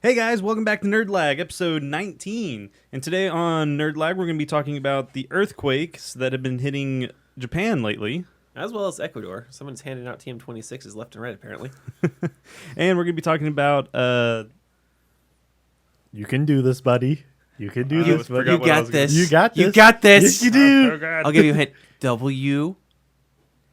Hey guys, welcome back to nerdL.A.G, episode 19. And today on nerdL.A.G, we're going to be talking about the earthquakes that have been hitting Japan lately. As well as Ecuador. Someone's handing out TM26s left and right, apparently. And we're going to be talking about... You can do this, buddy. You can do this, buddy. You got this. You got this. You got this. Yes, you do. Oh, God. I'll give you a hint. W.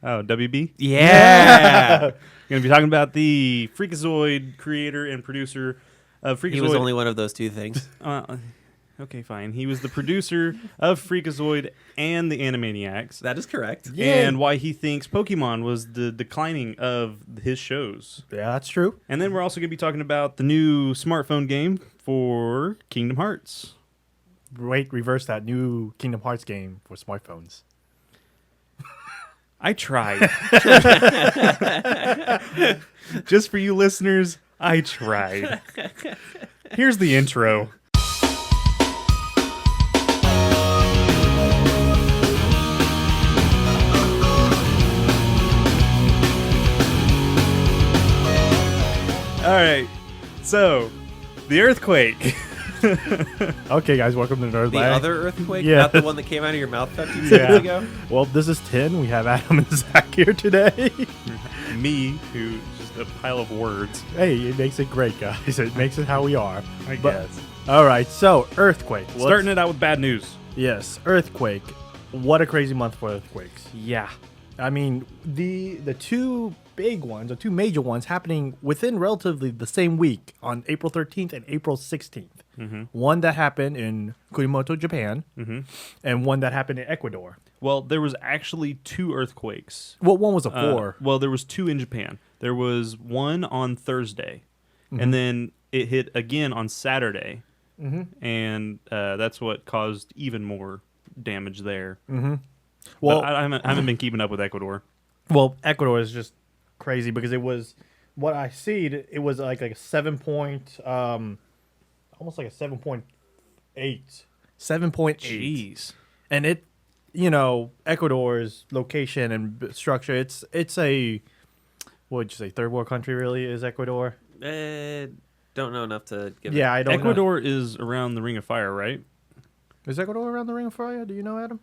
Oh, WB? Yeah. We're going to be talking about the Freakazoid creator and producer of Freakazoid. He was only one of those two things. Okay, fine. He was the producer of Freakazoid and the Animaniacs. That is correct. And why he thinks Pokemon was the declining of his shows. Yeah, that's true. And then we're also going to be talking about the new smartphone game for Kingdom Hearts. Wait, reverse that new Kingdom Hearts game for smartphones. I tried. Just for you listeners, I tried. Here's the intro. All right, so the earthquake. Okay, guys, welcome to nerdL.A.G. The other earthquake? Yeah. Not the one that came out of your mouth 15 seconds ago? Well, this is 10. We have Adam and Zach here today. Me, who's just a pile of words. Hey, it makes it great, guys. It makes it how we are. I guess. All right, so earthquake. Starting it out with bad news. Yes, earthquake. What a crazy month for earthquakes. Yeah. I mean, the two big ones, or two major ones, happening within relatively the same week on April 13th and April 16th. Mm-hmm. One that happened in Kumamoto, Japan, and one that happened in Ecuador. Well, there was actually two earthquakes. Well, one was a 4. Well, there was two in Japan. There was one on Thursday, and then it hit again on Saturday, and that's what caused even more damage there. Well, But I haven't been keeping up with Ecuador. well, Ecuador is just crazy because it was what I see. It was like a 7 point, almost like a 7.8, 7.8. Jeez. And it, Ecuador's location and structure, it's a, what would you say, third world country really is Ecuador? Don't know enough to give Yeah, I don't know. Ecuador is around the Ring of Fire, right? Is Ecuador around the Ring of Fire? Do you know, Adam?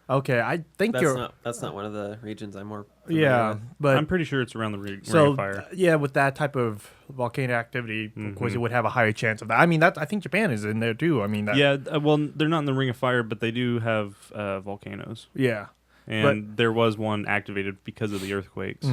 Okay, I think That's not one of the regions I'm more familiar yeah, with. but I'm pretty sure it's around the Ring so of Fire. yeah, with that type of volcano activity, of course, it would have a higher chance of that. I mean, I think Japan is in there too. I mean, that, Yeah, well, they're not in the Ring of Fire, but they do have volcanoes. yeah. And there was one activated because of the earthquakes.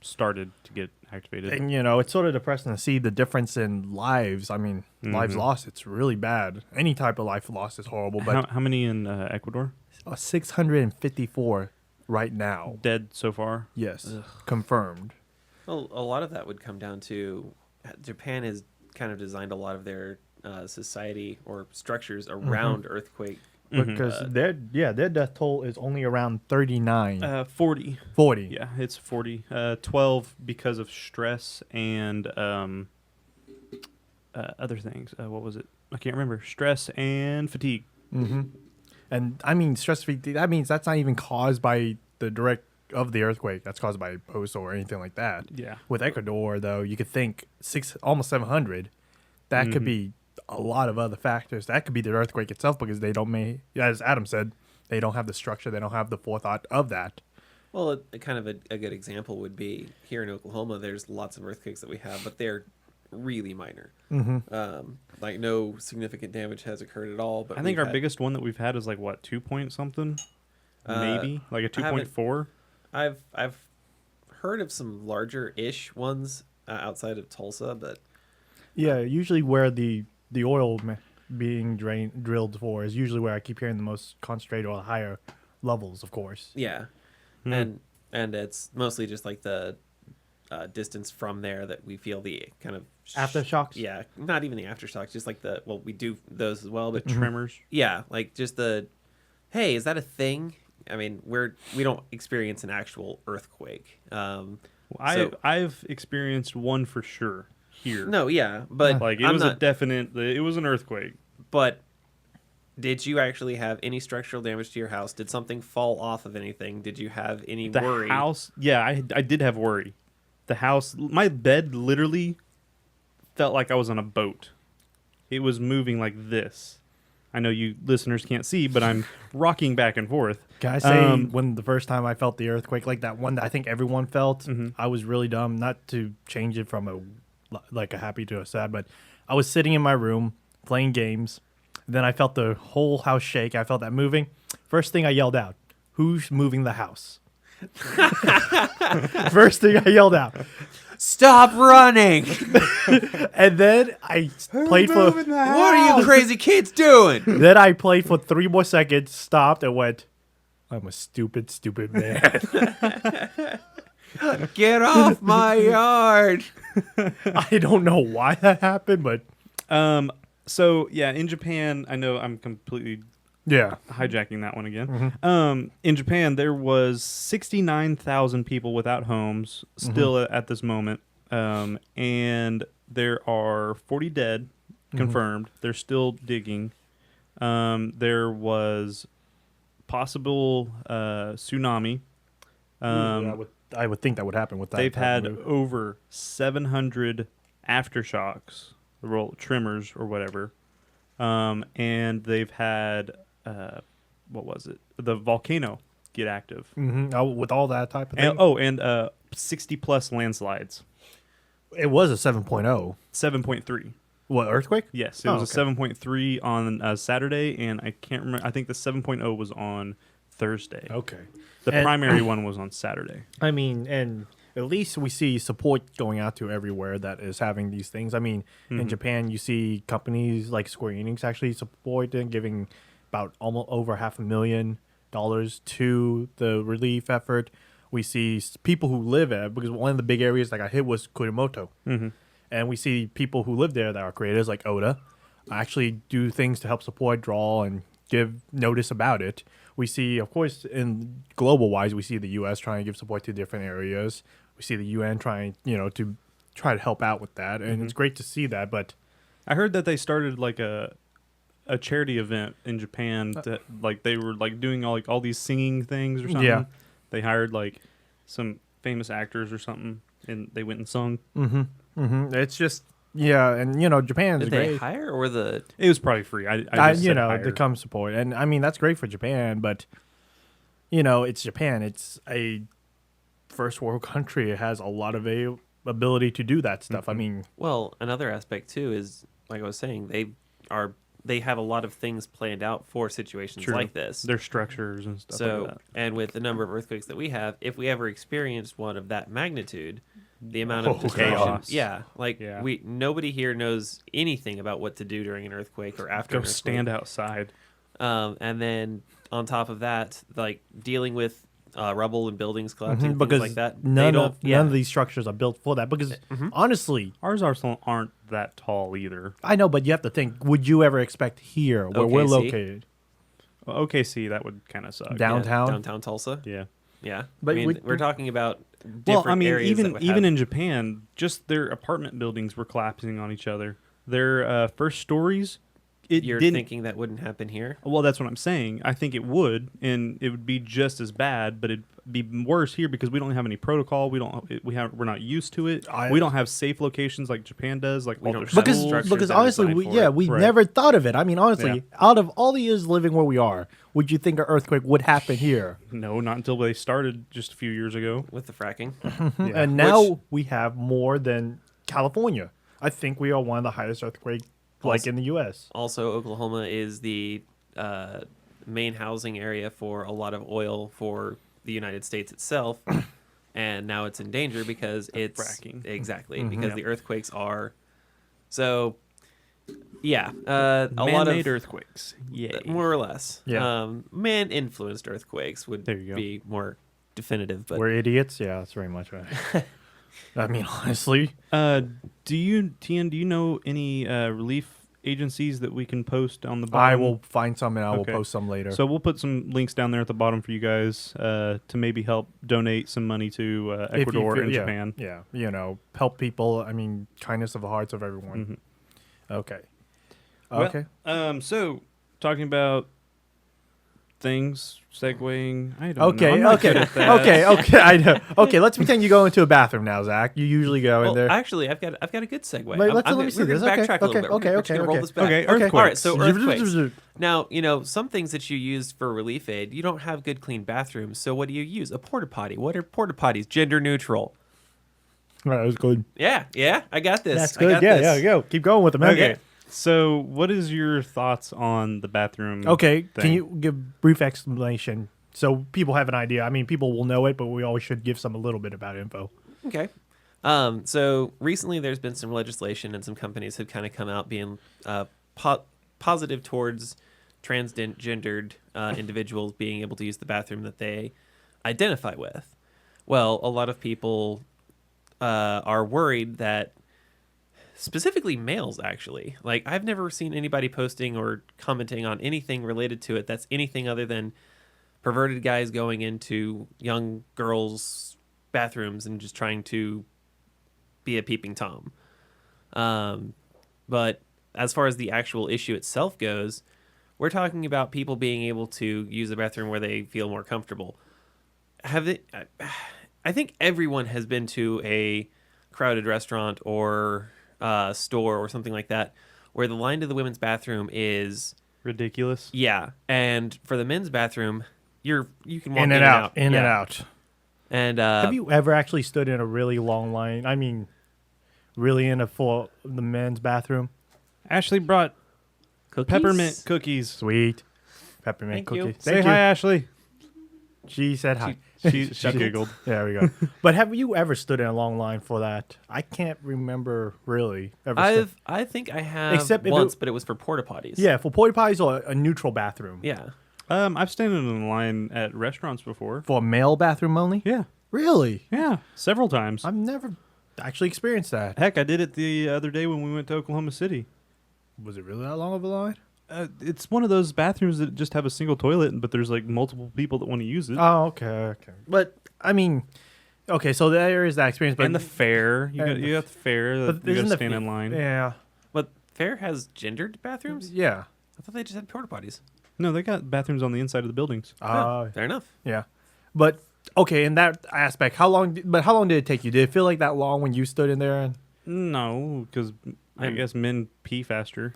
Started to get activated. And it's sort of depressing to see the difference in lives. I mean, lives lost. It's really bad. Any type of life lost is horrible. But How many in Ecuador? 654 right now. Dead so far? Yes, confirmed. Well, a lot of that would come down to Japan has kind of designed a lot of their society or structures around earthquake. Because their death toll is only around 39. 40. 40. Yeah, it's 40. 12 because of stress and other things. What was it? I can't remember. Stress and fatigue. And I mean, stress fatigue, that means that's not even caused by the direct of the earthquake. That's caused by post or anything like that. Yeah. With Ecuador, though, you could think almost 700. That could be a lot of other factors. That could be the earthquake itself because they don't, as Adam said, they don't have the structure. They don't have the forethought of that. Well, a kind of a good example would be here in Oklahoma. There's lots of earthquakes that we have, but they're really minor. Like no significant damage has occurred at all. But I think our biggest one that we've had is like, what, 2 point something? Maybe? Like a 2.4? I've heard of some larger-ish ones outside of Tulsa, but Yeah, usually where the oil being drilled for is usually where I keep hearing the most concentrated or higher levels, of course. yeah, and it's mostly just like the distance from there that we feel the kind of Aftershocks? Yeah, not even the aftershocks, just like we do those as well, but Tremors? yeah, like just hey, is that a thing? I mean, we don't experience an actual earthquake. I've experienced one for sure here. No, yeah, but Like, it was it was an earthquake. But did you actually have any structural damage to your house? Did something fall off of anything? Did you have any worry? The house, yeah, I did have worry. The house, my bed literally felt like I was on a boat. It was moving like this. I know you listeners can't see, but I'm rocking back and forth. Can I say when the first time I felt the earthquake, like that one that I think everyone felt, I was really dumb. Not to change it from a happy to a sad, but I was sitting in my room playing games. Then I felt the whole house shake. I felt that moving. First thing I yelled out, "Who's moving the house?" First thing I yelled out. Stop running! And then I played for. What are you crazy kids doing? Then I played for 3 more seconds, stopped, and went, "I'm a stupid, stupid man." Get off my yard! I don't know why that happened, but So yeah, in Japan, I know I'm completely yeah. hijacking that one again. In Japan, there was 69,000 people without homes still at this moment, and there are 40 dead confirmed. They're still digging. There was possible tsunami. I would think that would happen with that. They've type had of move. over 700 aftershocks, tremors or whatever, and they've had what was it? The volcano get active. Oh, with all that type of thing. And 60 plus landslides. It was a 7.0. 7.3. What, earthquake? Yes, it was a 7.3 on Saturday, and I can't remember. I think the 7.0 was on Thursday. Okay. The primary one was on Saturday. I mean, and at least we see support going out to everywhere that is having these things. I mean, in Japan, you see companies like Square Enix actually supporting, giving about almost over $500,000 to the relief effort. We see people who live there, because one of the big areas that got hit was Kurumoto. And we see people who live there that are creators like Oda actually do things to help support, draw, and give notice about it. We see, of course, in global-wise, we see the U.S. trying to give support to different areas. We see the UN trying, to try to help out with that, and it's great to see that. But I heard that they started like a charity event in Japan that like they were like doing all these singing things or something. Yeah. They hired like some famous actors or something, and they went and sung. it's just and Japan's Did they great. hire or the? It was probably free. I just said to hired. come support, and I mean that's great for Japan, but it's Japan. It's a first world country. It has a lot of ability to do that stuff. I mean, Well, another aspect too is, like I was saying, they have a lot of things planned out for situations True. like this. Their structures and stuff So, like that. and with the number of earthquakes that we have, if we ever experienced one of that magnitude, the amount of destruction, chaos. nobody here knows anything about what to do during an earthquake or after Go an earthquake. stand outside. And then on top of that, like dealing with rubble and buildings collapsing, because things like that. none of these structures are built for that. Because honestly, Ours aren't that tall either. I know, but you have to think: would you ever expect here, where we're OKC? located, Well, OKC, that would kind of suck. downtown Tulsa. Yeah. Yeah, But I mean, we're talking about different Well, I mean, areas that would even have- in Japan, just their apartment buildings were collapsing on each other. Their first stories, you're didn't. thinking that wouldn't happen here. Well, that's what I'm saying. I think it would, and it would be just as bad, but it'd be worse here because we don't have any protocol. We're not used to it. We don't have safe locations like Japan does. Like all don't their have because schools. structures because that are honestly, designed for it. we Right. never thought of it. I mean, honestly, Yeah. out of all the years living where we are, would you think an earthquake would happen here? No, not until they started just a few years ago. With the fracking. Yeah. And now we have more than California. I think we are one of the highest earthquake in the U.S. Also, Oklahoma is the main housing area for a lot of oil for the United States itself, and now it's in danger because it's fracking. Exactly because the earthquakes are. So, yeah, a lot Man-made of earthquakes. Yeah. more or less. Yeah. Man-influenced earthquakes would There you go. be more definitive, but We're idiots. Yeah, that's very much right. I mean, honestly, Do you know any relief agencies that we can post on the bottom? I will find some and I will Okay. post some later. So we'll put some links down there at the bottom for you guys to maybe help donate some money to If you Ecuador feel- and yeah, Japan. Yeah, help people. I mean, kindness of the hearts of everyone. Okay. Well, Okay. So talking about things, segueing. I don't know. Okay, I'm not okay, good at that. okay. I know. Okay, let's pretend you go into a bathroom now, Zach. You usually go in Well, there. actually, I've got a good segue. Wait, let me see we're this. gonna Okay, backtrack a little bit. okay, We're just gonna roll this back. Okay, earthquakes. All right, so earthquakes. Now, some things that you use for relief aid, you don't have good, clean bathrooms. So what do you use? A porta potty. What are porta potties? Gender neutral. All right, that was good. Yeah, I got this. That's I good. got Yeah, this. yeah, go. Keep going with it, man. Okay. So, what is your thoughts on the bathroom? Okay, can thing? you give brief explanation so people have an idea? I mean, people will know it, but we always should give some a little bit about info. Okay. So recently there's been some legislation and some companies have kind of come out being positive towards transgendered individuals being able to use the bathroom that they identify with. Well, a lot of people are worried that specifically males, actually. Like, I've never seen anybody posting or commenting on anything related to it that's anything other than perverted guys going into young girls' bathrooms and just trying to be a peeping Tom. But as far as the actual issue itself goes, we're talking about people being able to use a bathroom where they feel more comfortable. I think everyone has been to a crowded restaurant or store or something like that where the line to the women's bathroom is Ridiculous. yeah, and for the men's bathroom you can walk In and out. In and out. And Have you ever actually stood in a really long line? I mean, really for the men's bathroom? Ashley brought cookies? peppermint cookies. Sweet. Peppermint Thank you. cookies. Say Thank hi, you. She She said hi. she giggled. There we go. But have you ever stood in a long line for that? I can't remember really. I think I have Except if once, it- but it was for porta potties. Yeah, for porta potties or a neutral bathroom. Yeah. I've standed in line at restaurants before. For a male bathroom only? Yeah, Really? yeah, several times. I've never actually experienced that. Heck, I did it the other day when we went to Oklahoma City. Was it really that long of a line? It's one of those bathrooms that just have a single toilet, but there's like multiple people that want to use it. Oh, okay. But I mean, okay, so there is that experience. But And the fair, you got the fair. but You got isn't to the stand fa- in line. Yeah, But Fair has gendered bathrooms? yeah. I thought they just had porta potties. No, they got bathrooms on the inside of the buildings. Fair enough. Yeah. But okay, in that aspect, how long did it take you? Did it feel like that long when you stood in there? And No, because I guess men pee faster.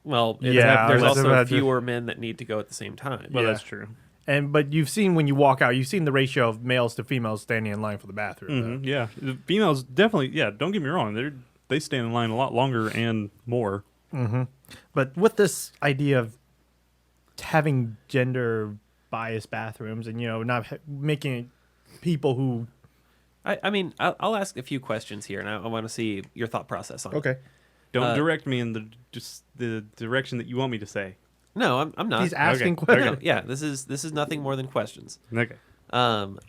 Well, Yeah, there's let's also imagine. fewer men that need to go at the same time. Well, Yeah. that's true. but you've seen when you walk out, you've seen the ratio of males to females standing in line for the bathroom. Yeah, the females definitely. Yeah, don't get me wrong. They stand in line a lot longer and more. But with this idea of having gender biased bathrooms and not making people who I mean, I'll ask a few questions here, and I want to see your thought process on it. Don't direct me in the direction that you want me to say. No, I'm not. he's asking Okay. questions. No, yeah, this is nothing more than questions. Okay.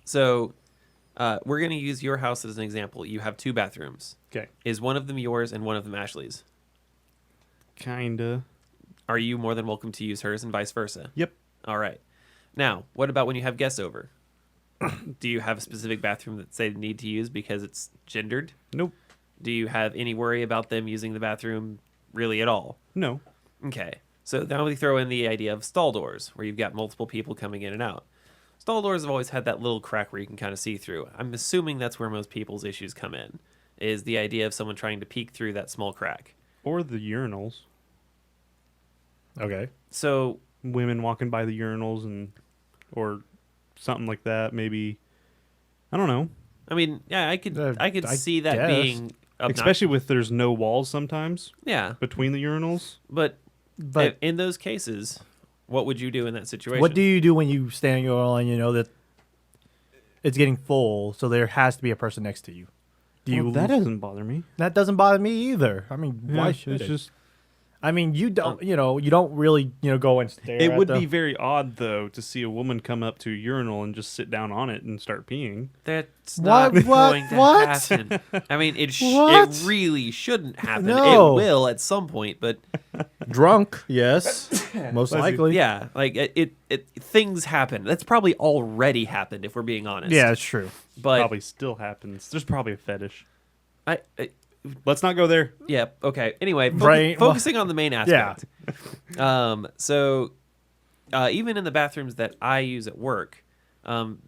So we're going to use your house as an example. You have 2 bathrooms. Okay. Is one of them yours and one of them Ashley's? Kinda. Are you more than welcome to use hers and vice versa? Yep. All right. Now, what about when you have guests over? Do you have a specific bathroom that they need to use because it's gendered? Nope. Do you have any worry about them using the bathroom really at all? No. Okay. So now we throw in the idea of stall doors, where you've got multiple people coming in and out. Stall doors have always had that little crack where you can kind of see through. I'm assuming that's where most people's issues come in, is the idea of someone trying to peek through that small crack. Or the urinals. Okay. So Women walking by the urinals or something like that. Maybe. I don't know. I mean, yeah, I could I see that guess. being Especially with there's no walls sometimes yeah, between the urinals. but But in those cases, what would you do in that situation? what do you do when you stand in your line? You know that it's getting full, so there has to be a person next to you. That doesn't bother me. That doesn't bother me either. I mean, why Yeah, should it's it? just I mean, you don't. You don't really. Go and stare. it at would the- be very odd though to see a woman come up to a urinal and just sit down on it and start peeing. That's What? not What? going to What? happen. I mean, it What? really shouldn't happen. No. It will at some point, but drunk. Yes, most likely. yeah, like it things happen. That's probably already happened if we're being honest. Yeah, it's true. but Probably still happens. There's probably a fetish. I Let's not go there. yeah, okay. Anyway, Right. focusing on the main aspect. So even in the bathrooms that I use at work,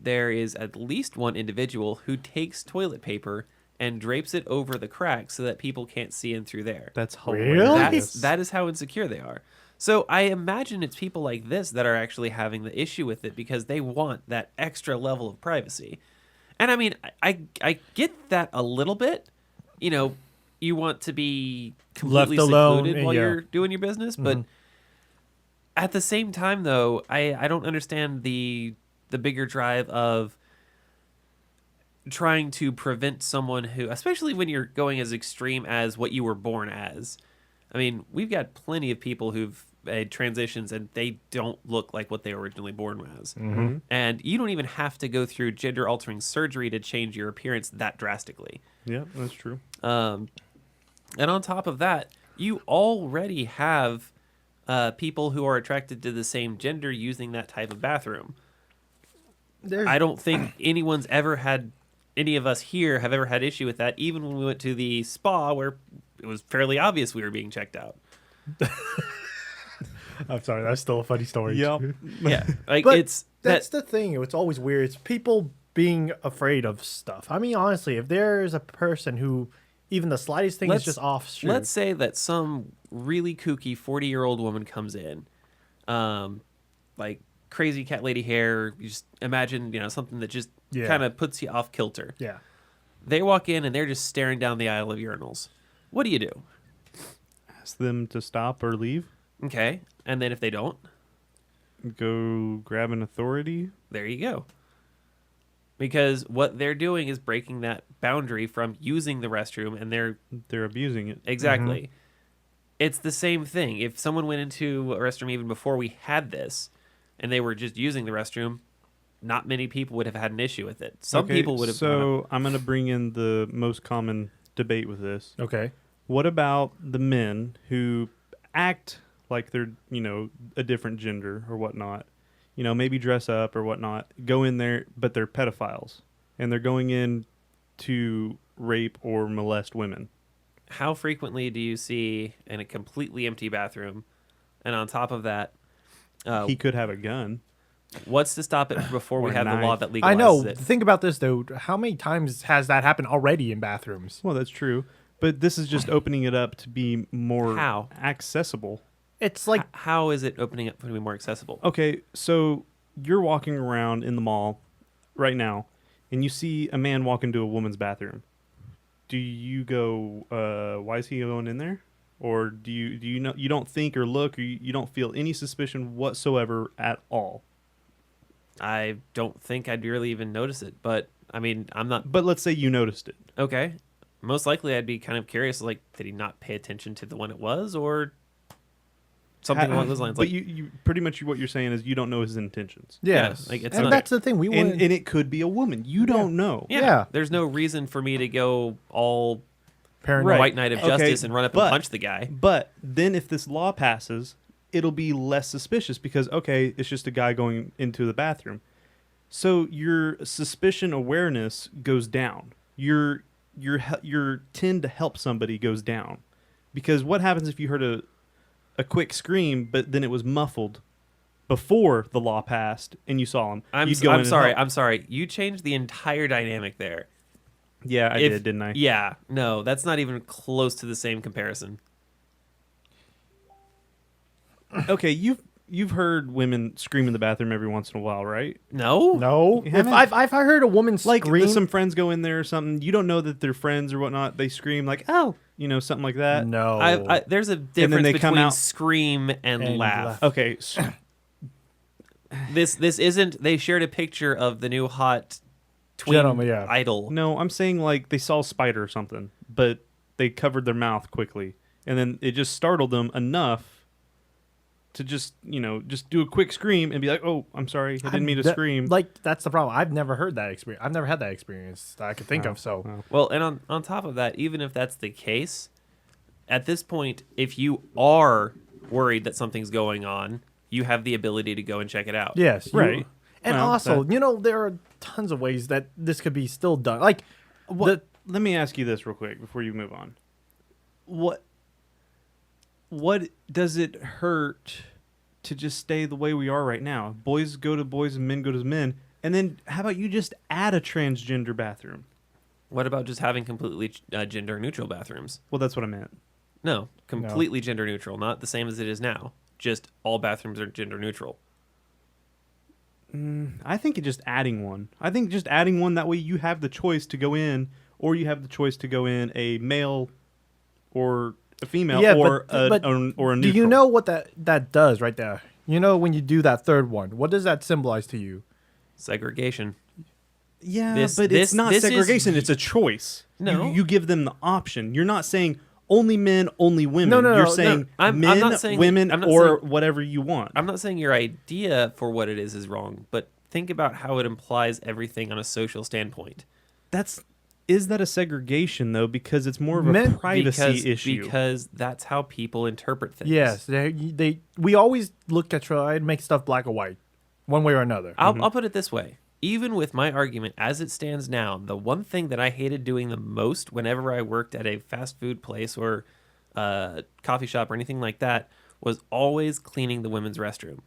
there is at least one individual who takes toilet paper and drapes it over the cracks so that people can't see in through there. That's Really? hilarious. That is how insecure they are. So I imagine it's people like this that are actually having the issue with it because they want that extra level of privacy. And I mean, I get that a little bit. You know, you want to be completely Left alone, secluded while yeah. you're doing your business, but at the same time, though, I don't understand the bigger drive of trying to prevent someone who, especially when you're going as extreme as what you were born as. I mean, we've got plenty of people who've made transitions and they don't look like what they were originally born as. Mm-hmm. And you don't even have to go through gender altering surgery to change your appearance that drastically. Yeah, that's true. And on top of that, you already have people who are attracted to the same gender using that type of bathroom. I don't think anyone's ever had, any of us here have ever had issue with that, even when we went to the spa where it was fairly obvious we were being checked out. I'm sorry, that's still a funny story. Yep. Yeah, like But it's that's that. the thing. It's always weird. It's people being afraid of stuff. I mean, honestly, if there's a person who even the slightest thing is just off shoot. Let's say that some really kooky 40-year-old woman comes in, like crazy cat lady hair. You just imagine, something that just Yeah. kind of puts you off kilter. Yeah. They walk in and they're just staring down the aisle of urinals. What do you do? Ask them to stop or leave. Okay, and then if they don't, Go grab an authority. there you go. Because what they're doing is breaking that boundary from using the restroom, and They're abusing it. exactly. It's the same thing. If someone went into a restroom even before we had this, and they were just using the restroom, not many people would have had an issue with it. Some Okay, people would have. So I'm going to bring in the most common debate with this. Okay. What about the men who act like they're, a different gender or whatnot? Maybe dress up or whatnot, go in there, but they're pedophiles. And they're going in to rape or molest women. How frequently do you see in a completely empty bathroom, and on top of that, He could have a gun. what's to stop it before we Or have the knife. law that legalizes I know. it? Think about this though. How many times has that happened already in bathrooms? Well, that's true. But this is just opening it up to be more How? accessible. It's like How is it opening up to be more accessible? Okay, so you're walking around in the mall right now, and you see a man walk into a woman's bathroom. Do you go, why is he going in there? Or do you know, you don't think or look, or you don't feel any suspicion whatsoever at all? I don't think I'd really even notice it, but I mean, I'm not But let's say you noticed it. okay. Most likely, I'd be kind of curious. Like, did he not pay attention to the one it was, or something along those lines? But Like, you pretty much what you're saying is you don't know his intentions. yes, like, it's and not- that's the thing. We And want. it could be a woman. You don't know. yeah. there's no reason for me to go all Paranoid. Right. white knight of Okay, justice and run up and but- punch the guy. But then if this law passes, it'll be less suspicious because, okay, it's just a guy going into the bathroom. So your suspicion awareness goes down. Your tend to help somebody goes down. Because what happens if you heard a quick scream, but then it was muffled before the law passed and you saw him? I'm You'd go in and sorry. help. I'm sorry. You changed the entire dynamic there. Yeah, I did, didn't I? Yeah. No, that's not even close to the same comparison. Okay, you've heard women scream in the bathroom every once in a while, right? No. No, You if haven't? I've heard a woman Like scream. some friends go in there or something. You don't know that they're friends or whatnot. They scream like, "Oh," something like that. no, There's a difference they come between out- scream and And laugh. laugh. Okay, This isn't. They shared a picture of the new hot twin Gentleman, yeah. idol. no, I'm saying like they saw a spider or something, but they covered their mouth quickly, and then it just startled them enough to just do a quick scream and be like, "Oh, I'm sorry, I didn't mean to That- scream." Like that's the problem. I've never heard that experience. I've never had that experience that I could think Oh, of. So wow. Well, and on top of that, even if that's the case, at this point, if you are worried that something's going on, you have the ability to go and check it out. yes, Right. And Well, also, there are tons of ways that this could be still done. Like What? Let me ask you this real quick before you move on. What does it hurt to just stay the way we are right now. Boys go to boys and men go to men. And then how about you just add a transgender bathroom? What about just having completely gender neutral bathrooms? Well, that's what I meant. No, completely gender neutral, not the same as it is now. Just all bathrooms are gender neutral. I think just adding one. I think just adding one, that way you have the choice to go in, or you have the choice to go in a male or a female, or a neutral. Do you know what that does right there? You know, when you do that third one, what does that symbolize to you? Segregation. Yeah, but it's not segregation. It's a choice. No. You give them the option. You're not saying only men, only women. No, You're saying I'm men, not saying, women, I'm not or saying, whatever you want. I'm not saying your idea for what it is wrong, but think about how it implies everything on a social standpoint. Is that a segregation, though? Because it's more of a privacy issue. Because that's how people interpret things. Yes, we always look to try and make stuff black or white, one way or another. I'll put it this way. Even with my argument as it stands now, the one thing that I hated doing the most whenever I worked at a fast food place or coffee shop or anything like that was always cleaning the women's restroom.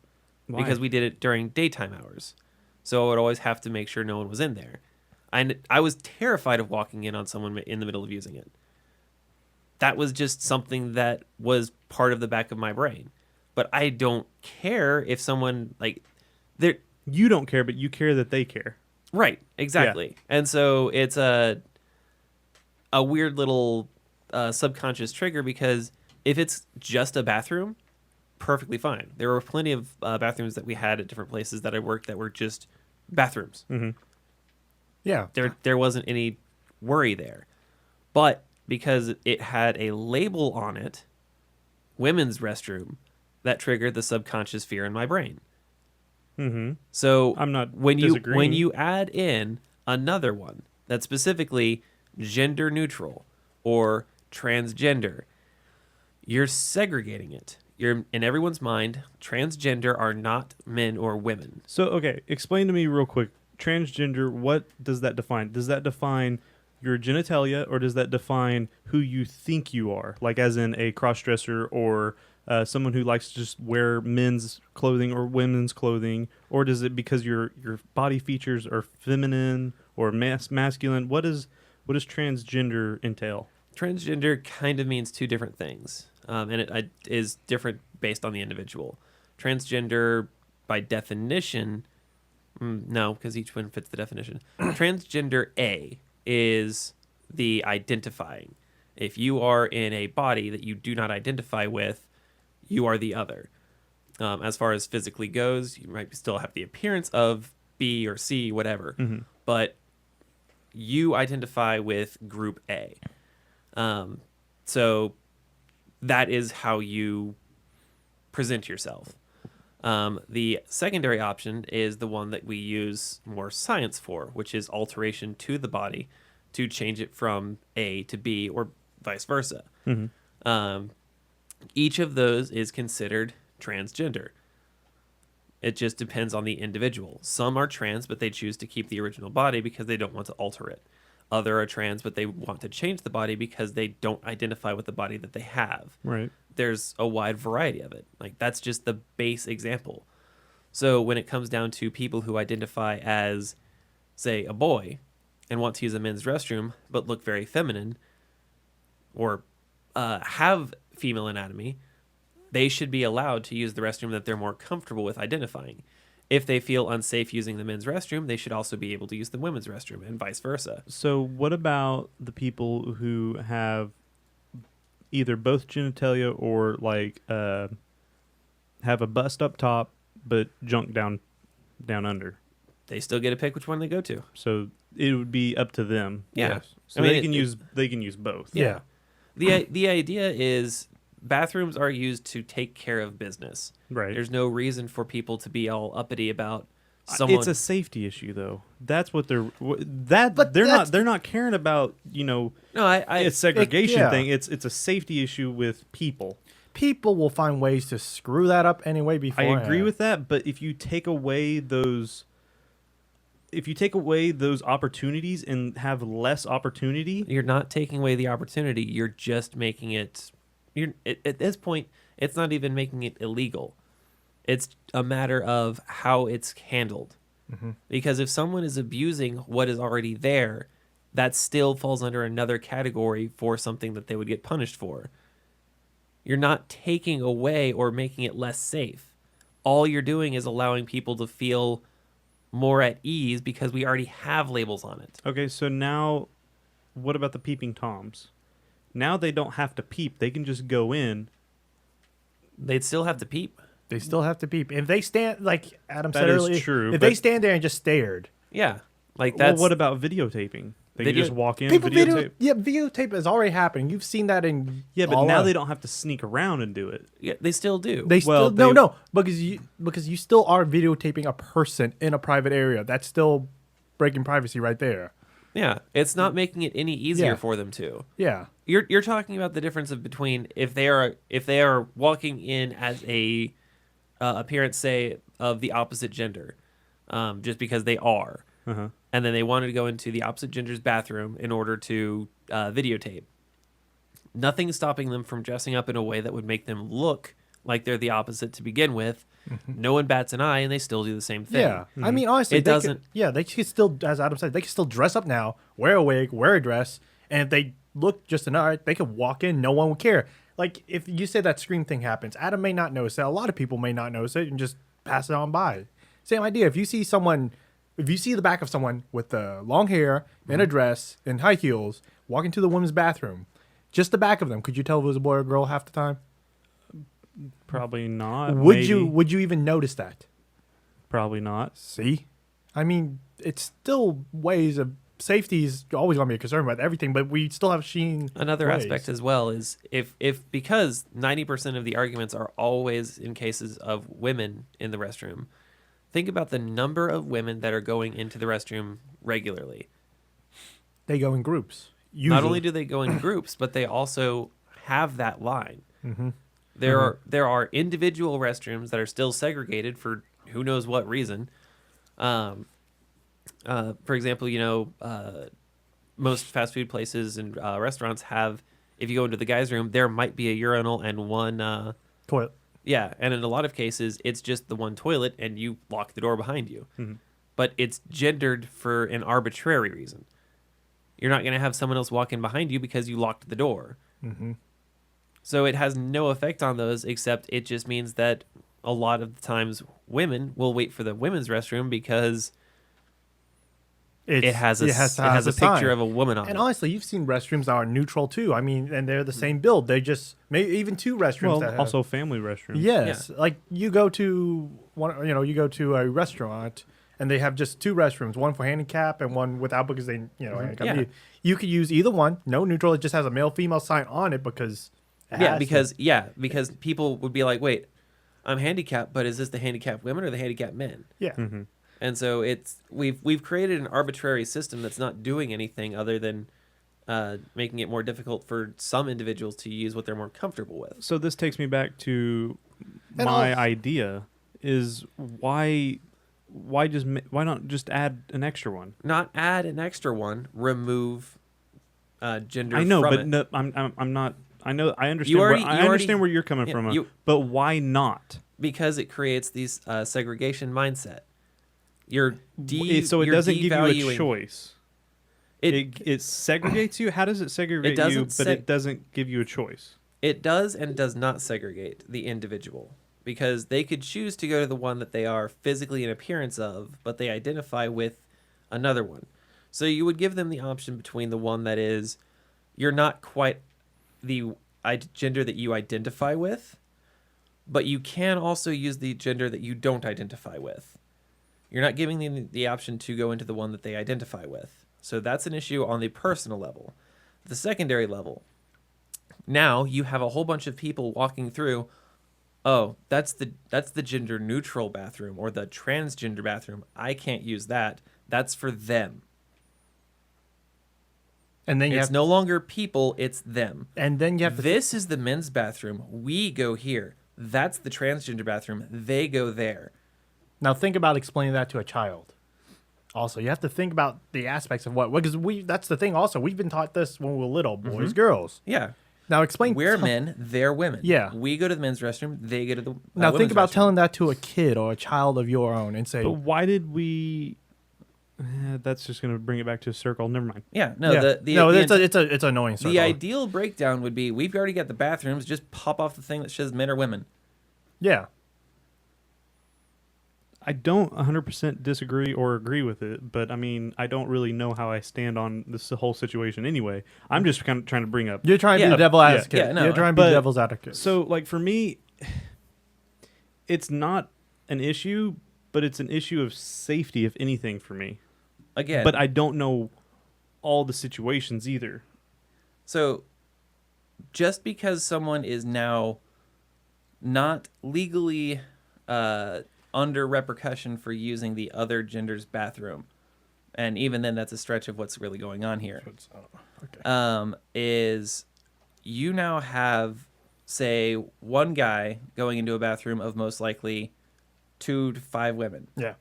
Why? Because we did it during daytime hours. So I would always have to make sure no one was in there. And I was terrified of walking in on someone in the middle of using it. That was just something that was part of the back of my brain. But I don't care if someone, like, they're... You don't care, but you care that they care. Right, exactly. Yeah. And so it's a weird little subconscious trigger, because if it's just a bathroom, perfectly fine. There were plenty of bathrooms that we had at different places that I worked that were just bathrooms. Mm-hmm. Yeah. There wasn't any worry there. But because it had a label on it, women's restroom, that triggered the subconscious fear in my brain. Mm-hmm. So I'm not when disagreeing. you add in another one that's specifically gender neutral or transgender, you're segregating it. You're in everyone's mind. Transgender are not men or women. So okay, explain to me real quick. Transgender, what does that define? Does that define your genitalia, or does that define who you think you are? Like as in a cross-dresser, or someone who likes to just wear men's clothing or women's clothing, or does it because your body features are feminine or masculine? What does transgender entail? Transgender kind of means two different things, and it is different based on the individual. Transgender, by definition, no, because each one fits the definition. Transgender A is the identifying. If you are in a body that you do not identify with, you are the other. As far as physically goes, you might still have the appearance of B or C, whatever, but you identify with group A. So that is how you present yourself. The secondary option is the one that we use more science for, which is alteration to the body to change it from A to B or vice versa. Each of those is considered transgender. It just depends on the individual. Some are trans, but they choose to keep the original body because they don't want to alter it. Other are trans, but they want to change the body because they don't identify with the body that they have. Right. There's a wide variety of it. Like, that's just the base example. So when it comes down to people who identify as, say, a boy and want to use a men's restroom but look very feminine or have female anatomy, they should be allowed to use the restroom that they're more comfortable with identifying. If they feel unsafe using the men's restroom, they should also be able to use the women's restroom, and vice versa. So what about the people who have either both genitalia or like have a bust up top but junk down under? They still get to pick which one they go to. So it would be up to them. Yeah. Yes. So they can use both. Yeah. The idea is bathrooms are used to take care of business. Right. There's no reason for people to be all uppity about someone. It's a safety issue, though. That's what they're they're not caring about. No, it's segregation thing. It's a safety issue with people. People will find ways to screw that up anyway. I agree with that, but if you take away those opportunities and have less opportunity, you're not taking away the opportunity. You're just making it. At this point, it's not even making it illegal. It's a matter of how it's handled. Because if someone is abusing what is already there, that still falls under another category for something that they would get punished for. You're not taking away or making it less safe. All you're doing is allowing people to feel more at ease because we already have labels on it. Okay, so now what about the peeping Toms? Now they don't have to peep. They can just go in. They'd still have to peep. They still have to peep. If they stand, like Adam That said is earlier, true, if but- they stand there and just stared. Yeah. Like Well, that's what about videotaping? They can just walk in, People videotape. videotape is already happening. You've seen that in Yeah, but all now of- they don't have to sneak around and do it. yeah, they still do. They Well, still they- no because you still are videotaping a person in a private area. That's still breaking privacy right there. Yeah, it's not making it any easier Yeah. for them to. Yeah. You're talking about the difference of between if they are walking in as a appearance, say, of the opposite gender, just because they are, Uh-huh. and then they wanted to go into the opposite gender's bathroom in order to videotape. Nothing's stopping them from dressing up in a way that would make them look like they're the opposite to begin with. No one bats an eye, and they still do the same thing. Yeah. I mean, honestly, It they doesn't- they could still, as Adam said, they can still dress up now, wear a wig, wear a dress, and if they look just enough, they could walk in. No one would care. Like if you say that scream thing happens, Adam may not notice it. A lot of people may not notice it and just pass it on by. Same idea. If you see the back of someone with long hair and a dress and high heels walking to the women's bathroom, just the back of them, could you tell if it was a boy or girl half the time? Probably not. Would maybe. you even notice that? Probably not. See, I mean, it's still ways of safety is always going to be a concern about everything, but we still have seen Another ways. aspect as well is if because 90% of the arguments are always in cases of women in the restroom. Think about the number of women that are going into the restroom regularly. They go in groups. Not Usually. only do they go in groups, but they also have that line. There are individual restrooms that are still segregated for who knows what reason. For example, most fast food places and restaurants have, if you go into the guys' room, there might be a urinal and one. toilet. Yeah, and in a lot of cases, it's just the one toilet, and you lock the door behind you. But it's gendered for an arbitrary reason. You're not going to have someone else walk in behind you because you locked the door. So it has no effect on those, except it just means that a lot of the times women will wait for the women's restroom because it has a picture of a woman on And it. honestly, you've seen restrooms that are neutral too. I mean, and they're the same build. They just maybe even two restrooms. Well, that have, also family restrooms. yes, like you go to you go to a restaurant and they have just two restrooms, one for handicap and one without because they handicap. Yeah. You could use either one. No neutral. It just has a male female sign on it because. It has to. Because people would be like, wait, I'm handicapped, but is this the handicapped women or the handicapped men? Yeah. And so we've created an arbitrary system that's not doing anything other than making it more difficult for some individuals to use what they're more comfortable with. So this takes me back to And my I'll- idea is why not just add an extra one? Not add an extra one, remove gender. I know, from but it. no, I'm not. I know. I understand. You already- I you understand already- where you're coming yeah, from. you- But why not? Because it creates these segregation mindset. You're So it you're doesn't give you a devaluing- choice. It It segregates you. How does it segregate you? doesn't But it doesn't give you a choice. It does and does not segregate the individual because they could choose to go to the one that they are physically in appearance of, but they identify with another one. So you would give them the option between the one that is you're not quite the gender that you identify with, but you can also use the gender that you don't identify with. You're not giving them the option to go into the one that they identify with. So that's an issue on the personal level. The secondary level, now you have a whole bunch of people walking through. Oh, that's the gender neutral bathroom or the transgender bathroom. I can't use that. That's for them. And then you It's have no longer people, it's them. and then you have to This is the men's bathroom. We go here. That's the transgender bathroom. They go there. now think about explaining that to a child. Also, you have to think about the aspects of because that's the thing. Also, we've been taught this when we were little, boys, girls. Yeah. Now explain. We're men, they're women. Yeah. We go to the men's restroom, they go to the Now think women's about restroom. telling that to a kid or a child of your own and say, But why did we? That's just going to bring it back to a circle. Never mind. Yeah, no, yeah. the it's annoying. Circle. the ideal breakdown would be we've already got the bathrooms, just pop off the thing that says men or women. Yeah. I don't 100% disagree or agree with it, but I mean, I don't really know how I stand on this whole situation anyway. I'm just kind of trying to bring up. You're trying to be the devil advocate. Yeah, no, You're trying to be but- devil's advocate. So, like, for me, it's not an issue, but it's an issue of safety, if anything, for me. Again, But I don't know all the situations either. so just because someone is now not legally under repercussion for using the other gender's bathroom, and even then that's a stretch of what's really going on here, is you now have, say, one guy going into a bathroom of most likely 2 to 5 women. Yeah.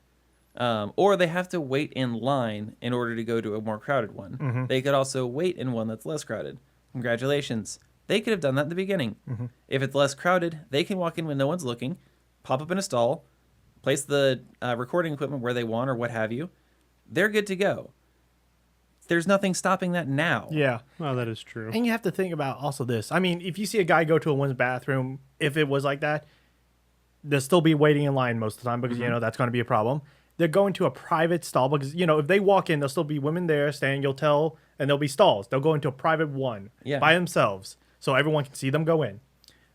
Or they have to wait in line in order to go to a more crowded one. Mm-hmm. They could also wait in one that's less crowded. Congratulations. They could have done that in the beginning. Mm-hmm. If it's less crowded, they can walk in when no one's looking, pop up in a stall, place the recording equipment where they want or what have you. They're good to go. There's nothing stopping that now. Yeah. Well, that is true. And you have to think about also this. I mean, if you see a guy go to a women's bathroom, if it was like that, they'll still be waiting in line most of the time because, you know, that's going to be a problem. They're going to a private stall because, you know, if they walk in, there'll still be women there staying, you'll tell, and there'll be stalls. They'll go into a private one by themselves so everyone can see them go in.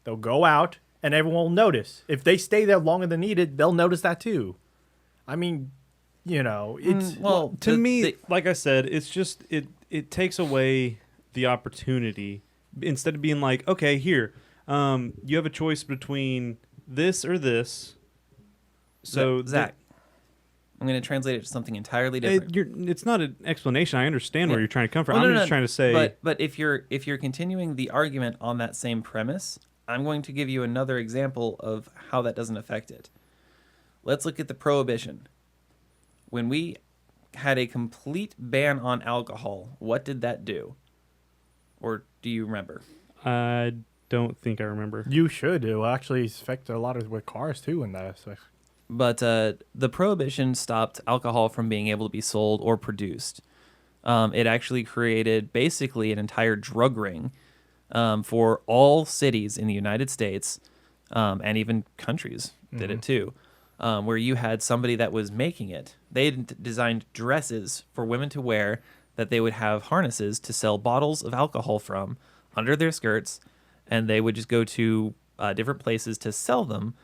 They'll go out and everyone will notice. If they stay there longer than needed, they'll notice that too. I mean, you know, it's... Well, To me, like I said, it's just it takes away the opportunity. Instead of being like, okay, here, you have a choice between this or this. So Zach, I'm going to translate it to something entirely different. it's not an explanation. I understand where Yeah. you're trying to come from. Well, I'm no, just trying to say. But if you're continuing the argument on that same premise, I'm going to give you another example of how that doesn't affect it. Let's look at the prohibition. When we had a complete ban on alcohol, what did that do? Or do you remember? I don't think I remember. You should. It will actually affect a lot of with cars too in that aspect. But the prohibition stopped alcohol from being able to be sold or produced. It actually created basically an entire drug ring for all cities in the United States and even countries did it too, where you had somebody that was making it. They designed dresses for women to wear that they would have harnesses to sell bottles of alcohol from under their skirts, and they would just go to different places to sell them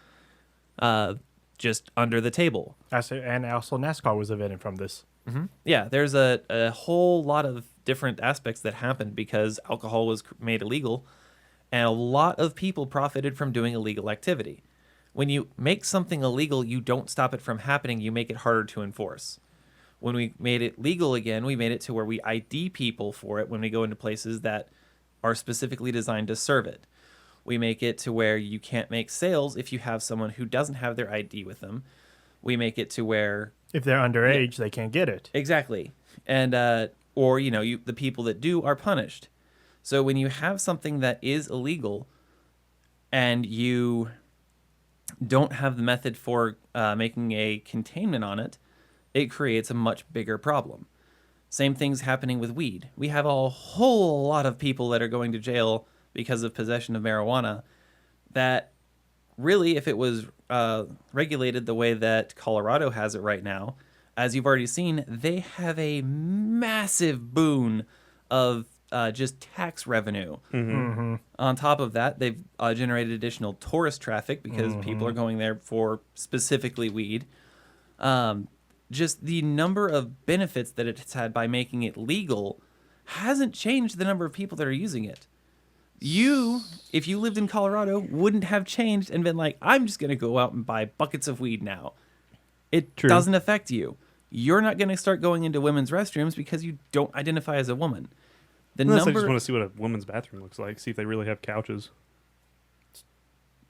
just under the table. And also NASCAR was invented from this. Yeah, there's a whole lot of different aspects that happened because alcohol was made illegal, and a lot of people profited from doing illegal activity. When you make something illegal, you don't stop it from happening, you make it harder to enforce. When we made it legal again, we made it to where we ID people for it when we go into places that are specifically designed to serve it. We make it to where you can't make sales if you have someone who doesn't have their ID with them. We make it to where... If they're underage, they can't get it. Exactly. And, or, you know, the people that do are punished. So when you have something that is illegal and you don't have the method for making a containment on it, it creates a much bigger problem. Same thing's happening with weed. We have a whole lot of people that are going to jail because of possession of marijuana that really, if it was regulated the way that Colorado has it right now, as you've already seen, they have a massive boon of just tax revenue. On top of that, they've generated additional tourist traffic because people are going there for specifically weed. Just the number of benefits that it's had by making it legal hasn't changed the number of people that are using it. You, if you lived in Colorado, wouldn't have changed and been like, I'm just going to go out and buy buckets of weed now. It doesn't affect you. You're not going to start going into women's restrooms because you don't identify as a woman. Unless I just want to see what a woman's bathroom looks like, see if they really have couches.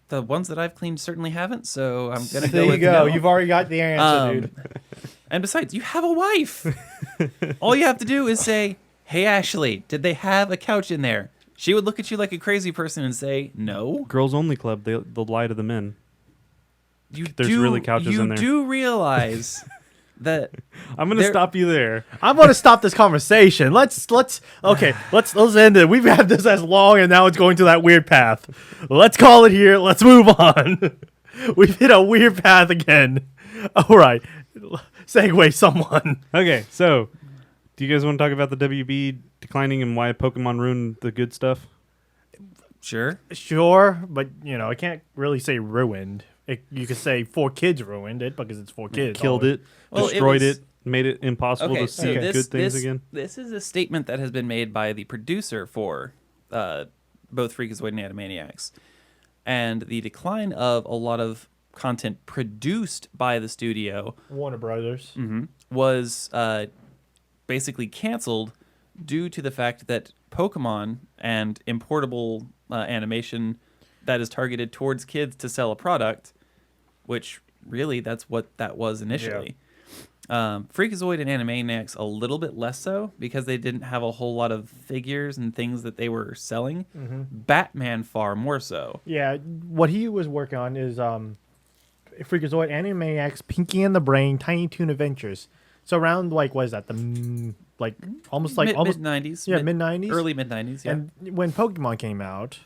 The ones that I've cleaned certainly haven't, so I'm going to go There you with go. no. You've already got the answer, dude. And besides, you have a wife. All you have to do is say, hey, Ashley, did they have a couch in there? She would look at you like a crazy person and say, "No." Girls only club. They'll lie to the men. There's do, really couches in there. You do realize that I'm gonna stop you there. I'm going to stop this conversation. Let's end it. We've had this as long, and now it's going to that weird path. Let's call it here. Let's move on. We've hit a weird path again. All right, segue someone. Okay, so do you guys want to talk about the WB declining and why Pokemon ruined the good stuff? sure. Sure, but I can't really say ruined. You could say 4Kids ruined it because it's 4Kids. Killed it, Well, destroyed it was- it, made it impossible to see good things again. This is a statement that has been made by the producer for both Freakazoid and Animaniacs, and the decline of a lot of content produced by the studio Warner Brothers. was basically canceled due to the fact that Pokemon and importable animation that is targeted towards kids to sell a product, which really that's what that was initially. Freakazoid and Animaniacs a little bit less so because they didn't have a whole lot of figures and things that they were selling. Batman far more so. Yeah, what he was working on is Freakazoid, Animaniacs, Pinky and the Brain, Tiny Toon Adventures. So around what is that? Almost Mid 90s. Yeah, mid 90s. Early mid 90s, yeah. And when Pokemon came out,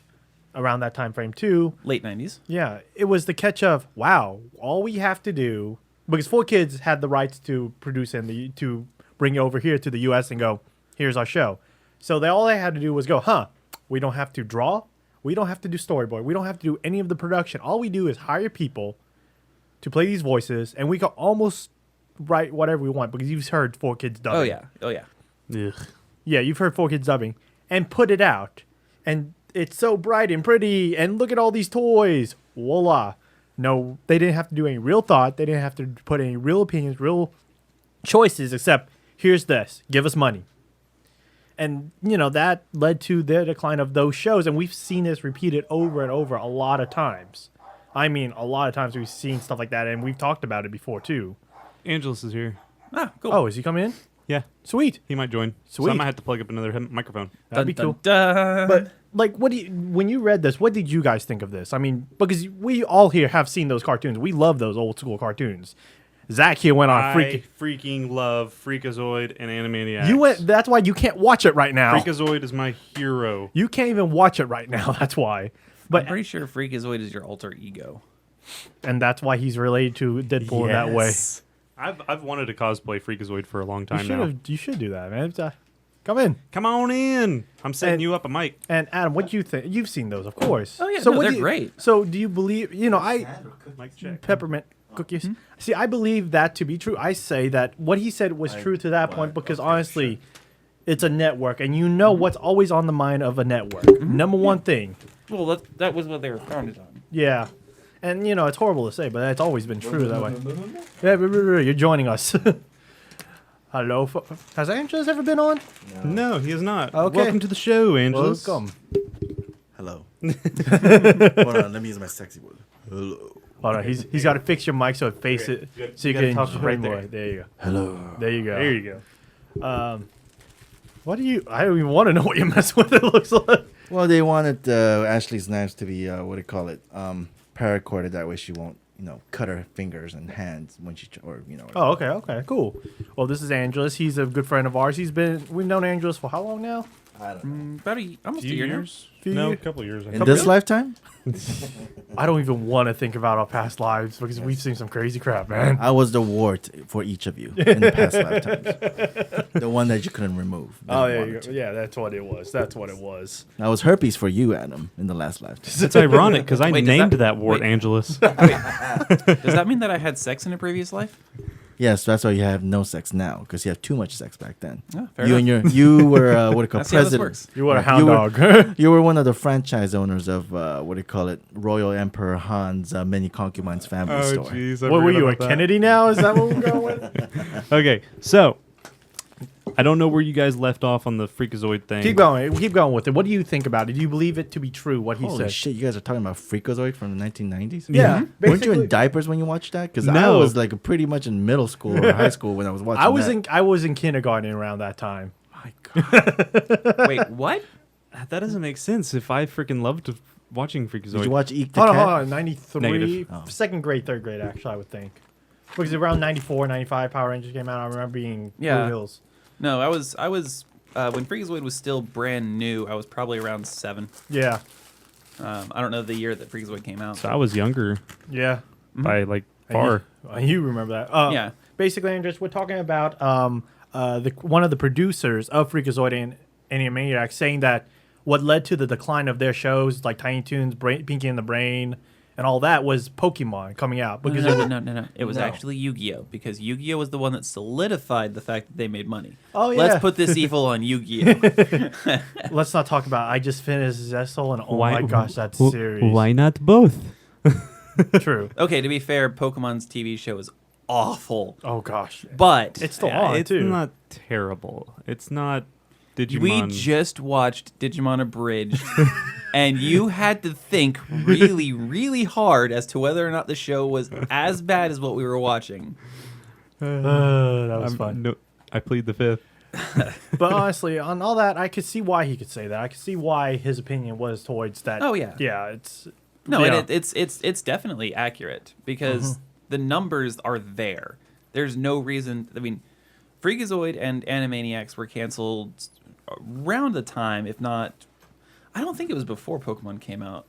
around that time frame too. Late 90s. Yeah, it was the catch of wow. All we have to do because 4Kids had the rights to produce and to bring it over here to the U.S. and go, here's our show. So all they had to do was go, we don't have to draw, we don't have to do storyboard, we don't have to do any of the production. All we do is hire people to play these voices, and we can almost write whatever we want because you've heard 4Kids dubbing. Oh yeah. Ugh. Yeah, you've heard 4Kids dubbing and put it out, and it's so bright and pretty, and look at all these toys. Voila. No, they didn't have to do any real thought. They didn't have to put any real opinions, real choices, except here's this. Give us money. And, that led to the decline of those shows, and we've seen this repeated over and over a lot of times. I mean, a lot of times we've seen stuff like that, and we've talked about it before, too. Angelus is here. Ah, cool. Oh, is he coming in? Yeah, Sweet. he might join. So Sweet. I might have to plug up another microphone. That'd be cool. Dun. But when you read this, what did you guys think of this? I mean, because we all here have seen those cartoons. We love those old school cartoons. Zach here went on I freaking love Freakazoid and Animaniacs. That's why you can't watch it right now. Freakazoid is my hero. You can't even watch it right now. That's why. But I'm pretty sure Freakazoid is your alter ego. and that's why he's related to Deadpool in that way. I've wanted to cosplay Freakazoid for a long time now. You should do that, man. Come in. Come on in. I'm setting And- you up a mic. And Adam, what do you think? You've seen those, of course. Oh, yeah. So No, what they're do you- great. So do you believe? Mic check. Peppermint cookies. See, I believe that to be true. I say that what he said was true to that point because honestly, it's a network, and what's always on the mind of a network. Number one thing. Well, that was what they were founded on. Yeah. And, it's horrible to say, but it's always been true that way. Yeah, you're joining us. Hello. Has Angelus ever been on? No, he is not. Okay. Welcome to the show, Angelus. Welcome. Hello. Hold on, let me use my sexy word. Hello. Hold on. He's got to fix your mic so it faces it. So you gotta can talk right more. there. There you go. Hello. There you go. There you go. What do you... I don't even want to know what you're messing with. It looks like... Well, they wanted Ashley's knives to be, paracorded. That way she won't, cut her fingers and hands when she, Oh, okay, cool. Well, this is Angelus. He's a good friend of ours. We've known Angelus for how long now? I don't know. About almost a year now. Few No, a years? couple years. I In think. this lifetime, I don't even want to think about our past lives because we've seen some crazy crap, man. I was the wart for each of you in the past lifetimes. The one that you couldn't remove. Oh, Didn't yeah, want to. yeah, that's what it was. That's what it was. I was herpes for you, Adam, in the last lifetime. It's ironic because I Wait, does named that- that wart wait. Angelus. Does that mean that I had sex in a previous life? Yes, that's why you have no sex now, because you have too much sex back then. Oh, fair You enough. and you were Let's see how this president. works. You were a Yeah, hound you were- dog. You were one of the franchise owners of Royal Emperor Han's many concubines family store. jeez. What were you, a Kennedy now? Is that what we're going with? Okay, so I don't know where you guys left off on the Freakazoid thing. Keep going with it. What do you think about it? Do you believe it to be true, what he Holy said? shit, you guys are talking about Freakazoid from the 1990s? Yeah. Weren't you basically- in diapers when you watched that? Because I No. was like pretty much in middle school or high school when I was watching I was that. in kindergarten around that time. My God. Wait, what? That doesn't make sense. If I freaking loved watching Freakazoid. Did you watch Eek the Hold on, Cat? hold on. 93, Negative. Oh. second grade, third grade, actually, I would think. Because around 94, 95, Power Rangers came out. I remember being Yeah. Blue Hills. No, I was when Freakazoid was still brand new. I was probably around 7. Yeah, I don't know the year that Freakazoid came out. So I was younger yeah. by like And far. You remember that. Yeah. Basically, Andres, we're talking about one of the producers of Freakazoid and Animaniacs saying that what led to the decline of their shows like Tiny Toons, Pinky and the Brain, and all that was Pokemon coming out. Because No. It was No. actually Yu-Gi-Oh! Because Yu-Gi-Oh! Was the one that solidified the fact that they made money. Oh, yeah. Let's put this evil on Yu-Gi-Oh! let's not talk about I just finished Zessel and oh my gosh, that wh- series. Why not both? True. Okay, to be fair, Pokemon's TV show is awful. Oh gosh. But It's still on It's too. not terrible. It's not Digimon. we just watched Digimon Abridged, and you had to think really, really hard as to whether or not the show was as bad as what we were watching. That was fun. No, I plead the fifth. But honestly, on all that, I could see why he could say that. I could see why his opinion was towards that. Oh, yeah. Yeah, it's No, yeah. and it's definitely accurate because the numbers are there. There's no reason. I mean, Freakazoid and Animaniacs were canceled around the time, if not, I don't think it was before Pokemon came out,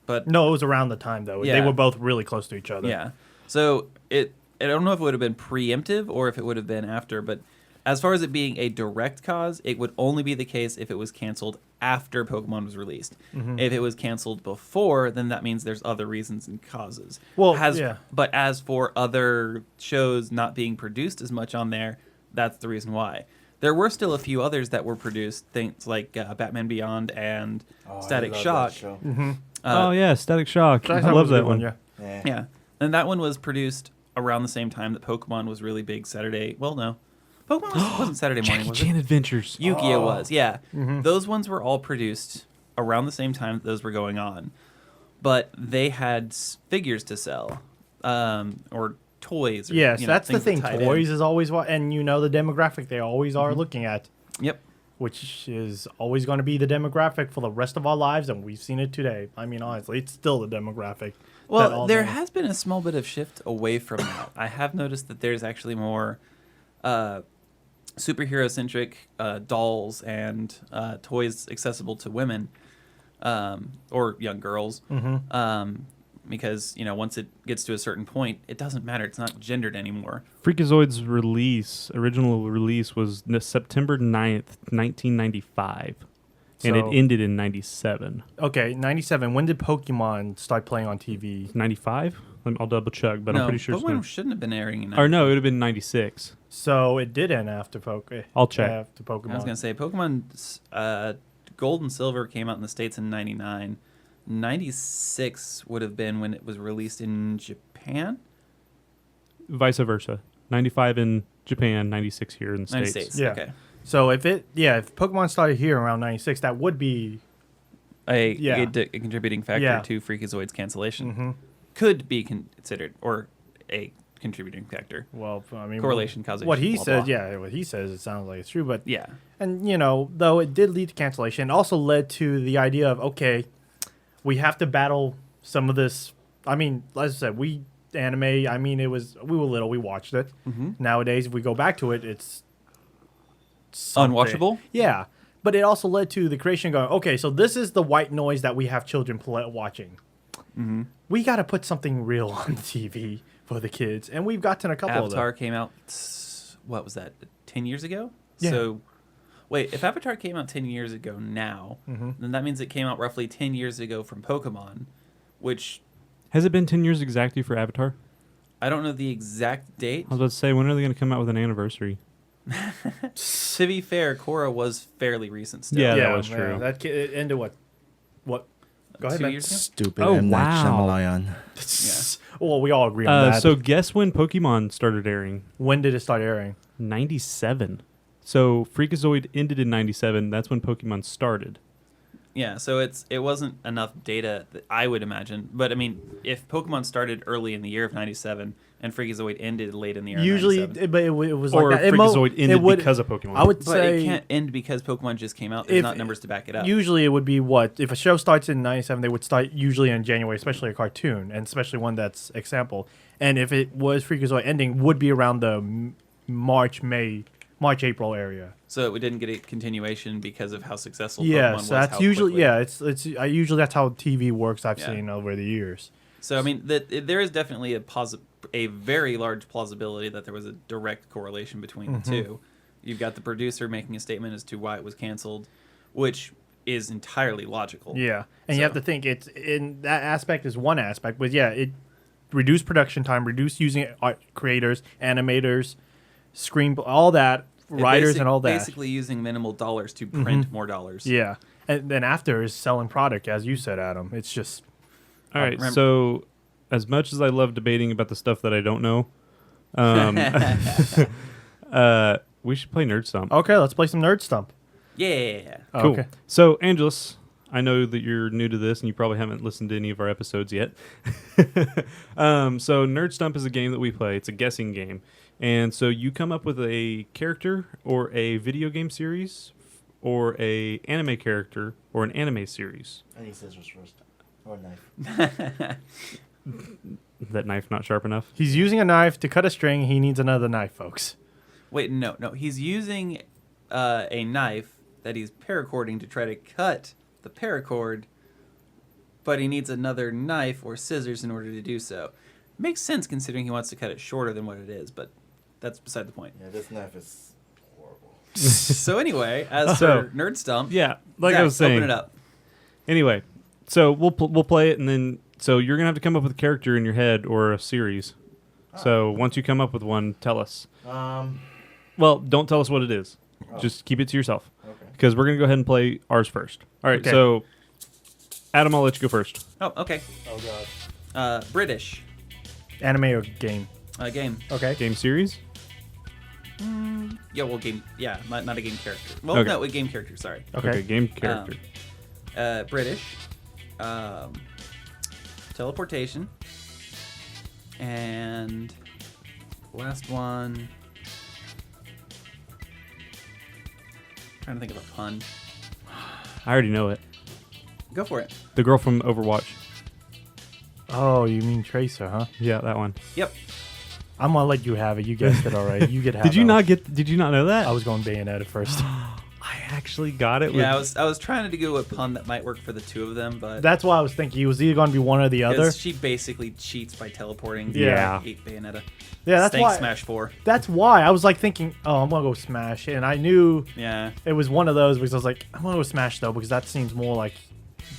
but No, it was around the time though. They Yeah. were both really close to each other. yeah. So I don't know if it would have been preemptive or if it would have been after, but as far as it being a direct cause, it would only be the case if it was canceled after Pokemon was released. If it was canceled before, then that means there's other reasons and causes. Well, Has, yeah. But as for other shows not being produced as much on there, that's the reason why. There were still a few others that were produced, things like Batman Beyond and Static Shock. Oh yeah, Static Shock. That I was love a that good one. Yeah. Yeah, and that one was produced around the same time that Pokemon was really big. Saturday. Well, no, Pokemon wasn't Saturday morning. Jackie Was Chan it? Adventures. Yu-Gi-Oh was. Yeah, those ones were all produced around the same time that those were going on, but they had figures to sell, or toys. Or, Yes, that's the things that thing. tied in. Toys is always what, and you know the demographic they always are looking at, Yep. which is always going to be the demographic for the rest of our lives, and we've seen it today. I mean, honestly, it's still the demographic. that Well, all there the- has been a small bit of shift away from that. I have noticed that there's actually more superhero-centric dolls and toys accessible to women or young girls. Because, once it gets to a certain point, it doesn't matter. It's not gendered anymore. Freakazoid's original release was September 9th, 1995. And it So- ended in 97. Okay, 97. When did Pokemon start playing on TV? 95? I'll double check, but no, I'm pretty sure it's Pokemon not. shouldn't have been airing in Or no, it would have been 96. So it did end after Pokemon. I'll check. After Pokemon. I was going to say, Pokemon Gold and Silver came out in the States in 99. 96 would have been when it was released in Japan. Vice versa. 95 in Japan, 96 here in the United States. Yeah. Okay. So if Pokemon started here around 96, that would be A Yeah. contributing factor Yeah. to Freakazoid's cancellation. Mm-hmm. Could be considered, or a contributing factor. well, I mean, Correlation, causation, What he blah, says, blah. yeah, what he says, it sounds like it's true. But Yeah. and though it did lead to cancellation, it also led to the idea of okay, we have to battle some of this. I mean, as I said, anime. I mean, we were little, we watched it. Nowadays, if we go back to it, it's something. Unwatchable? Yeah, but it also led to the creation going, okay, so this is the white noise that we have children watching. We got to put something real on TV for the kids, and we've gotten a couple Avatar of them. came out, what was that, 10 years ago? Yeah. So, wait, if Avatar came out 10 years ago now, then that means it came out roughly 10 years ago from Pokemon, which Has it been 10 years exactly for Avatar? I don't know the exact date. I was about to say, when are they going to come out with an anniversary? To be fair, Korra was fairly recent still. Yeah, that was true. That it ended what? Go ahead, 2 man. years ago? Stupid Oh, M. Night wow. Shyamalan. Well, we all agree on that. So guess when Pokemon started airing? When did it start airing? 97. So Freakazoid ended in 97. That's when Pokemon started. Yeah, so it wasn't enough data that I would imagine. But I mean, if Pokemon started early in the year of '97 and Freakazoid ended late in the year Usually, of '97, but it was Or like that. Freakazoid ended would, because of Pokemon. I would but say it can't end because Pokemon just came out. There's not numbers to back it up. usually it would be what if a show starts in '97, they would start usually in January, especially a cartoon, and especially one that's example. And if it was Freakazoid ending, would be around the March, April area. So it didn't get a continuation because of how successful Pokemon Yes, was. that's how usually quickly. it's usually that's how TV works. I've Yeah. seen over the years. So I mean, there is definitely a very large plausibility that there was a direct correlation between the two. You've got the producer making a statement as to why it was canceled, which is entirely logical. Yeah, and you So- have to think it's in that aspect is one aspect, but yeah, it reduced production time, reduced using art creators, animators, all that, writers, and all that. Basically using minimal dollars to print more dollars. Yeah, and then after is selling product, as you said, Adam. It's just All right, remember- so as much as I love debating about the stuff that I don't know, we should play Nerd Stump. okay. Let's play some Nerd Stump. Yeah. Oh, Cool. Okay. So, Angelus, I know that you're new to this and you probably haven't listened to any of our episodes yet. So, Nerd Stump is a game that we play. It's a guessing game. And so you come up with a character or a video game series or a anime character or an anime series. I need scissors first. Or knife. That knife not sharp enough? He's using a knife to cut a string. He needs another knife, folks. Wait, no. He's using a knife that he's paracording to try to cut the paracord, but he needs another knife or scissors in order to do so. Makes sense considering he wants to cut it shorter than what it is, but that's beside the point. Yeah, this knife is horrible. So anyway, as for Nerd Stump, Yeah, like I Zach, was saying. open it up. Anyway, so we'll play it, and then so you're gonna have to come up with a character in your head or a series. So once you come up with one, tell us. Well, don't tell us what it is. Just keep it to yourself. Okay. Because we're gonna go ahead and play ours first. All right. Okay. So, Adam, I'll let you go first. Oh, okay. Oh god. British Anime or game? game. Okay. Game series. Yeah, well, game. Yeah, not a game character. Well, Okay. no, a game character. Sorry. Okay. Game character. British. Teleportation. And last one. Trying to think of a pun. I already know it. Go for it. The girl from Overwatch. Oh, you mean Tracer, huh? Yeah, that one. Yep. I'm gonna let you have it. You guessed it already. You get half. Did you out. not get? Did you not know that? I was going Bayonetta first. I actually got it. Yeah, with, I was trying to do a pun that might work for the two of them, but That's why I was thinking. It was either going to be one or the other. 'cause she basically cheats by teleporting. Yeah. Eat Bayonetta. Yeah, that's Thanks, why. Smash 4. That's why I was like thinking, oh, I'm gonna go Smash, and I knew Yeah. it was one of those because I was like, I'm gonna go Smash though because that seems more like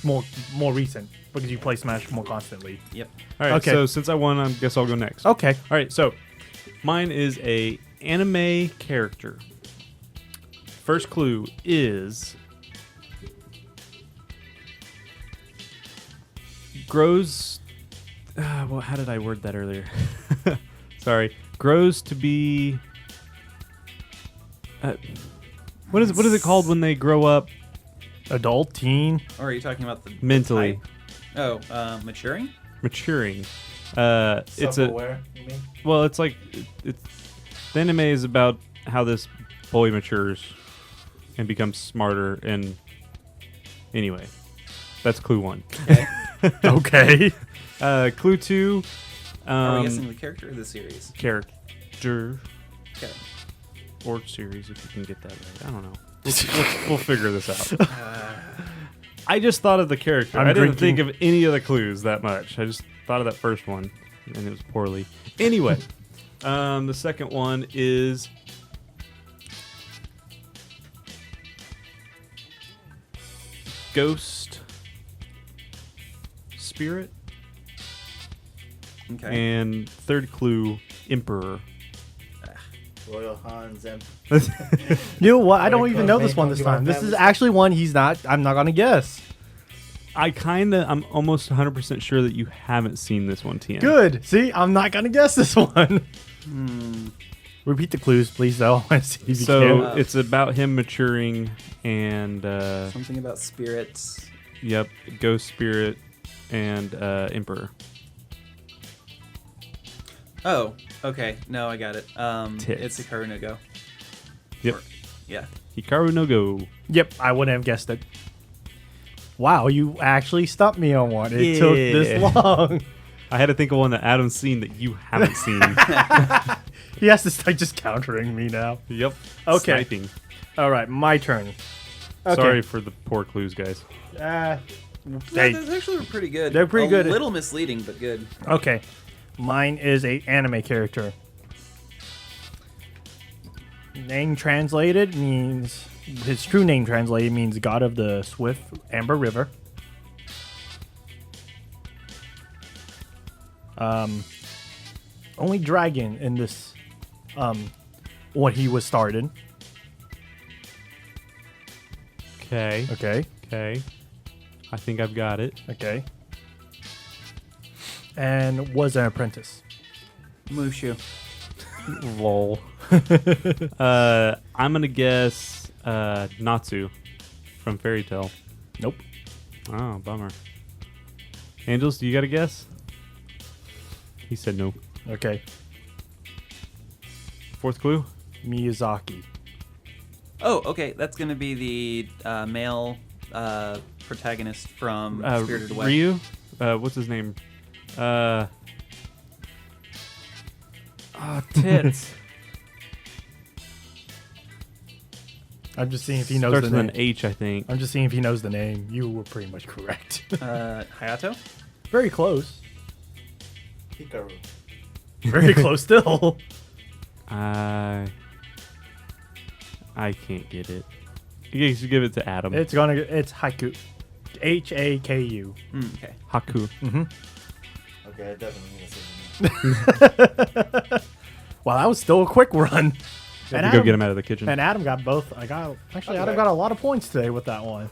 more recent because you play Smash more constantly. Yep. All right. Okay. So since I won, I guess I'll go next. Okay. All right. So mine is a anime character. First clue is grows. Well, how did I word that earlier? Sorry. Grows to be. What is it called when they grow up Adult, teen. Or are you talking about the mentally? type? Oh, maturing? Maturing. It's a Self-aware, you mean? well. It's like it's the anime is about how this boy matures and becomes smarter. And anyway, that's clue one. Okay. Clue two. Are we guessing the character or the series? Character Okay. or series, if you can get that right. I don't know. We'll figure this out. I just thought of the character. I'm I didn't drinking- think of any of the clues that much. I just thought of that first one, and it was poorly. Anyway, the second one is ghost spirit, Okay. and third clue emperor. Royal Hans and You know what? I don't Wait, even Club know this Mate, one this Pokemon time. This is Family. actually one I'm not gonna guess. I'm almost 100% sure that you haven't seen this one, Tian. Good. See, I'm not gonna guess this one. Hmm. Repeat the clues, please, though. I want to see if you So can. it's about him maturing and Something about spirits. Yep. Ghost Spirit and Emperor. Oh, okay. No, I got it. Tits. It's Hikaru no Go. Yep. Yeah. Hikaru no Go. Yep, I wouldn't have guessed it. Wow, you actually stumped me on one. It took this long. I had to think of one that Adam's seen that you haven't seen. He has to start just countering me now. Yep. Okay. Sniping. All right, my turn. Okay. Sorry for the poor clues, guys. Hey, Those actually were pretty good. They're pretty good. A little misleading, but good. okay. Mine is a anime character. Name translated means his true name translated means God of the Swift Amber River. Only dragon in this when he was started. Okay. Okay. Okay. I think I've got it. Okay. And was an apprentice. Mushu. Lol. I'm gonna guess Natsu from Fairy Tail. Nope. Oh, bummer. Angels, do you got a guess? He said no. Okay. Fourth clue? Miyazaki. Oh, okay. That's going to be the male protagonist from Spirited Away. Ryu? What's his name? Tits. I'm just seeing if he knows Starts the with name. an H, I think. I'm just seeing if he knows the name. You were pretty much correct. Hayato? Very close. Hikaru. Very close still. I can't get it. You should give it to Adam. It's Haiku. Haku. Okay. Haku. Okay, I definitely need to say Wow, that was still a quick run. Have to go get him out of the kitchen. And Adam got both. Adam got a lot of points today with that one.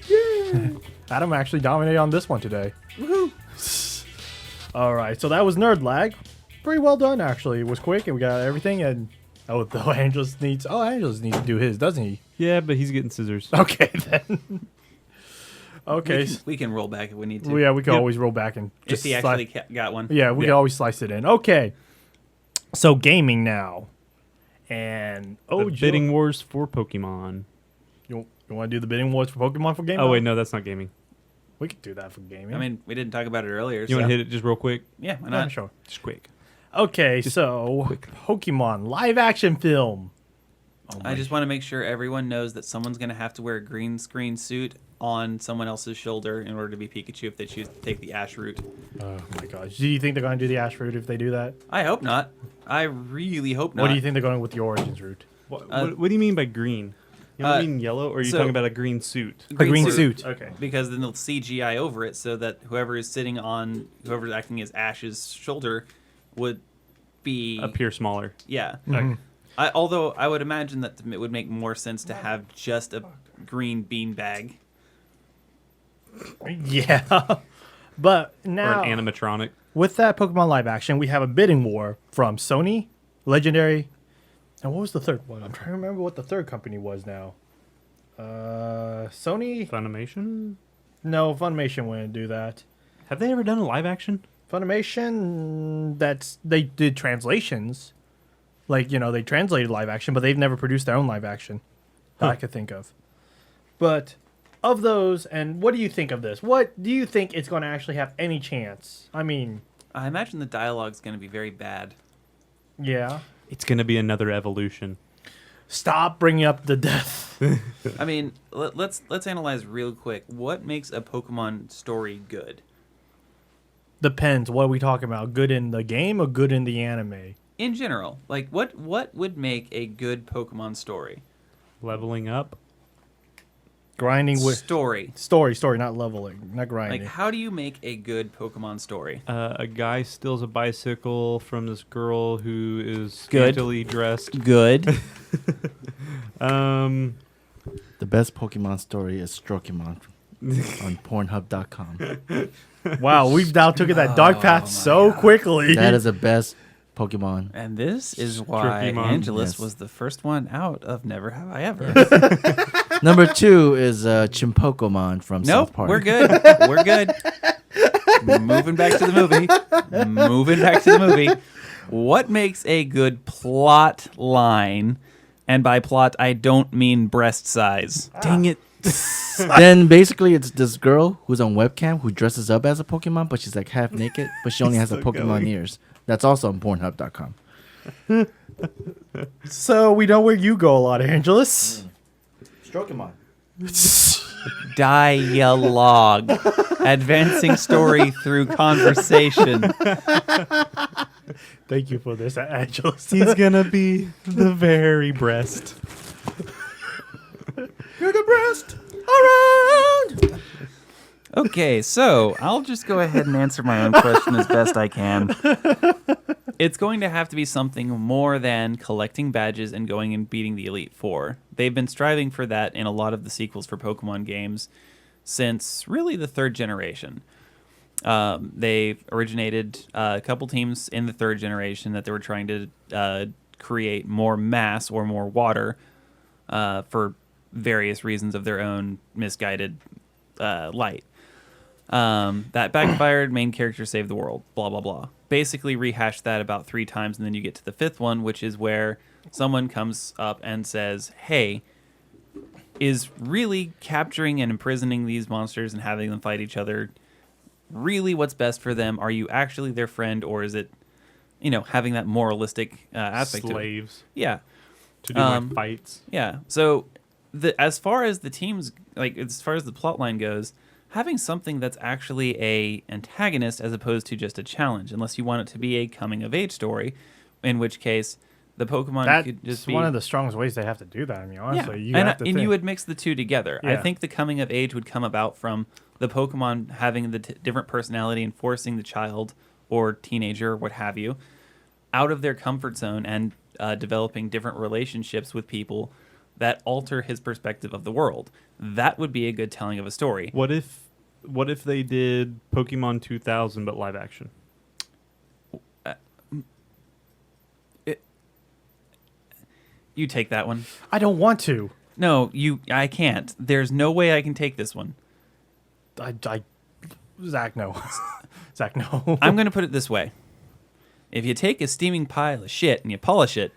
Yeah. Adam actually dominated on this one today. Woohoo! All right, so that was nerdL.A.G. Pretty well done, actually. It was quick, and we got everything. And Angelus needs to do his, doesn't he? Yeah, but he's getting scissors. Okay then. Okay. We can roll back if we need to. Well, yeah, we can Yep. always roll back and If just he actually got one. Yeah, we can always slice it in. Okay. So gaming now. And The bidding wars for Pokemon. You want to do the bidding wars for Pokemon for gaming? Oh, wait, no, that's not gaming. We could do that for gaming. I mean, we didn't talk about it earlier. You want to hit it just real quick? Yeah, why yeah, not? sure. Just quick. Okay, so quick. Pokemon live action film. I just want to make sure everyone knows that someone's going to have to wear a green screen suit on someone else's shoulder in order to be Pikachu if they choose to take the Ash route. Oh my gosh. Do you think they're going to do the Ash route if they do that? I hope not. I really hope not. What do you think they're going with the Origins route? What do you mean by green? You don't mean yellow, or are you so- talking about a green suit? A green suit. Okay. Because then they'll CGI over it so that whoever's acting as Ash's shoulder would be Appear smaller. Yeah. Mhm. Although I would imagine that it would make more sense to have just a green beanbag. Yeah. But Or now, an animatronic. with that Pokemon live action, we have a bidding war from Sony, Legendary, and what was the third one? I'm trying to remember what the third company was now. Sony? Funimation? No, Funimation wouldn't do that. Have they ever done a live action? Funimation, they did translations. Like, they translated live action, but they've never produced their own live action that I could think of. But of those, and what do you think of this? What do you think it's going to actually have any chance? I mean, I imagine the dialogue's going to be very bad. yeah. It's going to be another evolution. Stop bringing up the death. I mean, let's analyze real quick. What makes a Pokemon story good? Depends. What are we talking about? Good in the game or good in the anime? In general, like what would make a good Pokemon story? Leveling up. Grinding with Story. story, not leveling, not grinding. Like, how do you make a good Pokemon story? A guy steals a bicycle from this girl who is Good. scantily dressed. Good. Um, The best Pokemon story is Strokemon on Pornhub.com. Wow, we've now taken that dark path so quickly. That is the best Pokemon. And this is why Pokemon. Angelus Yes. was the first one out of Never Have I Ever. Number 2 is Chimpokemon from South Nope, Park. we're good. We're good. Moving back to the movie. What makes a good plot line? And by plot, I don't mean breast size. Dang it. Then basically it's this girl who's on webcam who dresses up as a Pokemon, but she's like half naked, but she only has a Still Pokemon going. ears. That's also on Pornhub.com. So we know where you go a lot, Angelus. Strokemon. Dialogue. Advancing story through conversation. Thank you for this, Angelus. He's gonna be the very breast. You're the breast around. Okay, so I'll just go ahead and answer my own question as best I can. It's going to have to be something more than collecting badges and going and beating the Elite Four. They've been striving for that in a lot of the sequels for Pokemon games since really the third generation. They've originated a couple teams in the third generation that they were trying to create more mass or more water for various reasons of their own misguided light. That backfired, main character saved the world, blah, blah, blah. Basically rehashed that about 3 times, and then you get to the 5th one, which is where someone comes up and says, hey, is really capturing and imprisoning these monsters and having them fight each other really what's best for them? Are you actually their friend, or is it, having that moralistic aspect to it? Slaves Yeah. to do my fights. Yeah. So as far as the teams, as far as the plot line goes, having something that's actually a antagonist as opposed to just a challenge, unless you want it to be a coming of age story, in which case the Pokemon could just That's be one of the strongest ways they have to do that. I mean, honestly, you and have to you think. would mix the two together. I Yeah. think the coming of age would come about from the Pokemon having the different personality and forcing the child or teenager or what have you out of their comfort zone and developing different relationships with people that alter his perspective of the world. That would be a good telling of a story. What if they did Pokemon 2000 but live action? You take that one. I don't want to. No, I can't. There's no way I can take this one. Zach, no. Zach, no. I'm going to put it this way. If you take a steaming pile of shit and you polish it,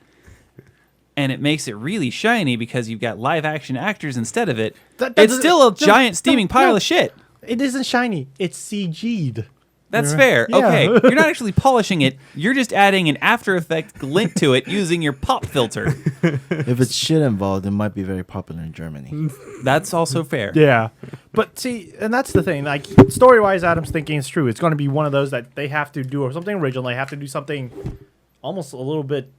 and it makes it really shiny because you've got live action actors instead of it, it's still a giant steaming pile of shit. It isn't shiny. It's CG'd. That's Yeah. fair. Yeah. Okay, you're not actually polishing it. You're just adding an After Effects glint to it using your pop filter. If it's shit involved, it might be very popular in Germany. That's also fair. Yeah. But see, and that's the thing. Like, story-wise, Adam's thinking is true. It's going to be one of those that they have to do something original. They have to do something almost a little bit